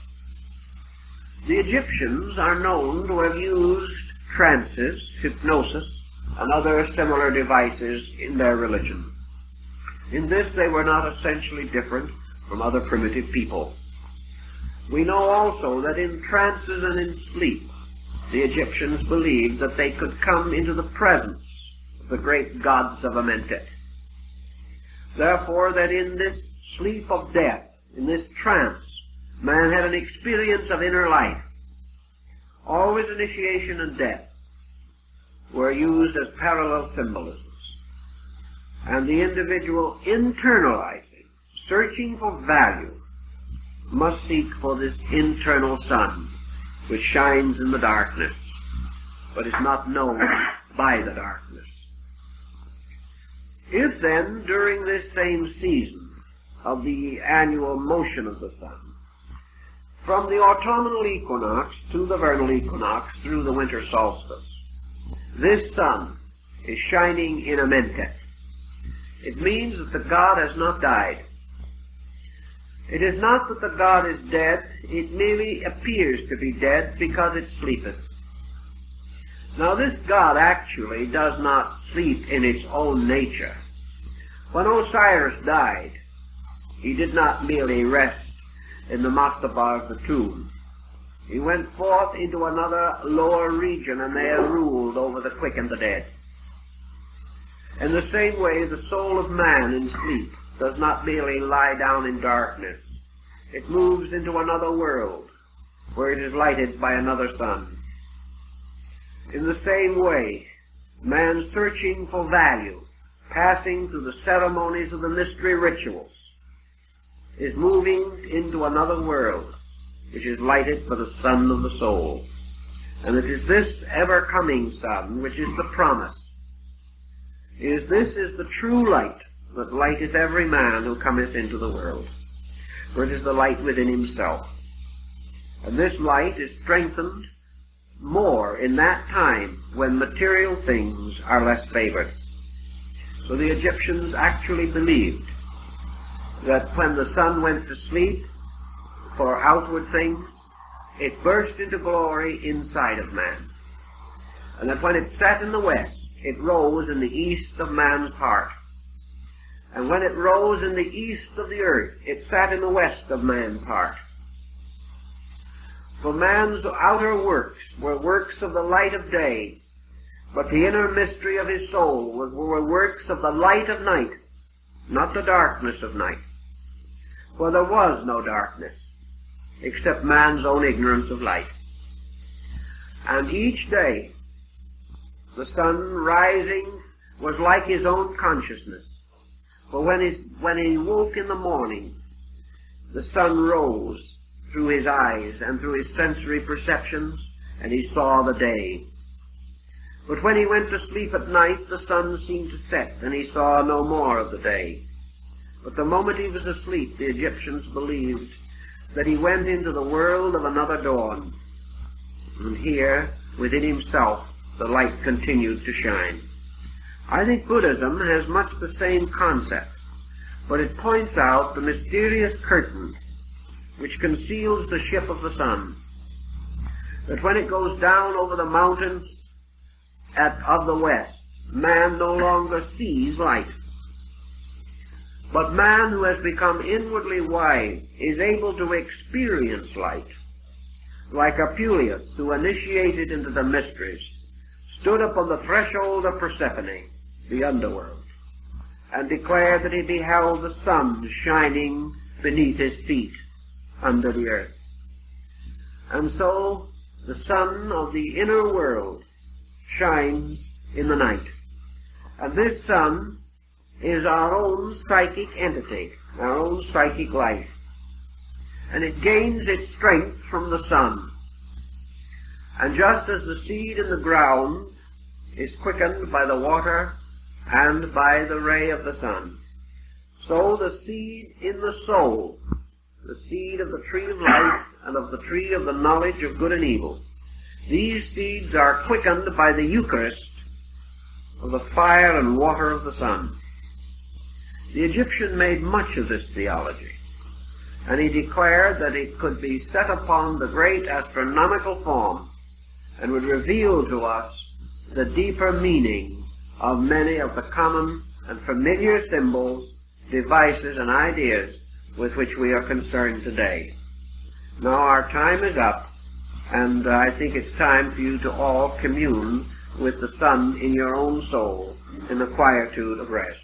The Egyptians are known to have used trances, hypnosis, and other similar devices in their religion. In this they were not essentially different from other primitive people. We know also that in trances and in sleep, the Egyptians believed that they could come into the presence of the great gods of Amentet. Therefore, that in this sleep of death, in this trance, man had an experience of inner life. Always initiation and death were used as parallel symbolisms. And the individual internalizing, searching for value, must seek for this internal sun, which shines in the darkness, but is not known by the darkness. If then, during this same season of the annual motion of the sun, from the autumnal equinox to the vernal equinox through the winter solstice, this sun is shining in a mentet, it means that the god has not died. It is not that the god is dead, it merely appears to be dead because it sleepeth. Now this god actually does not sleep in its own nature. When Osiris died, he did not merely rest in the mastaba of the tomb. He went forth into another lower region and there ruled over the quick and the dead. In the same way, the soul of man in sleep does not merely lie down in darkness. It moves into another world where it is lighted by another sun. In the same way, man searching for value, passing through the ceremonies of the mystery rituals, is moving into another world which is lighted by the sun of the soul. And it is this ever-coming sun which is the promise. This is the true light that lighteth every man who cometh into the world. For it is the light within himself. And this light is strengthened more in that time when material things are less favored. So the Egyptians actually believed that when the sun went to sleep for outward things, it burst into glory inside of man. And that when it set in the west, it rose in the east of man's heart. And when it rose in the east of the earth, it sat in the west of man's heart. For man's outer works were works of the light of day, but the inner mystery of his soul were works of the light of night, not the darkness of night. For there was no darkness, except man's own ignorance of light. And each day, the sun rising was like his own consciousness. For when he woke in the morning, the sun rose through his eyes and through his sensory perceptions, and he saw the day. But when he went to sleep at night, the sun seemed to set, and he saw no more of the day. But the moment he was asleep, the Egyptians believed that he went into the world of another dawn. And here, within himself, the light continued to shine. I think Buddhism has much the same concept, but it points out the mysterious curtain which conceals the ship of the sun, that when it goes down over the mountains of the west, man no longer sees light. But man who has become inwardly wise is able to experience light, like Apuleius, who initiated into the mysteries, stood upon the threshold of Persephone, the underworld, and declared that he beheld the sun shining beneath his feet under the earth. And so the sun of the inner world shines in the night. And this sun is our own psychic entity, our own psychic life. And it gains its strength from the sun. And just as the seed in the ground is quickened by the water and by the ray of the sun, so the seed in the soul, the seed of the tree of life and of the tree of the knowledge of good and evil, these seeds are quickened by the Eucharist of the fire and water of the sun. The Egyptian made much of this theology, and he declared that it could be set upon the great astronomical form and would reveal to us the deeper meaning of many of the common and familiar symbols, devices, and ideas with which we are concerned today. Now our time is up, and I think it's time for you to all commune with the sun in your own soul in the quietude of rest.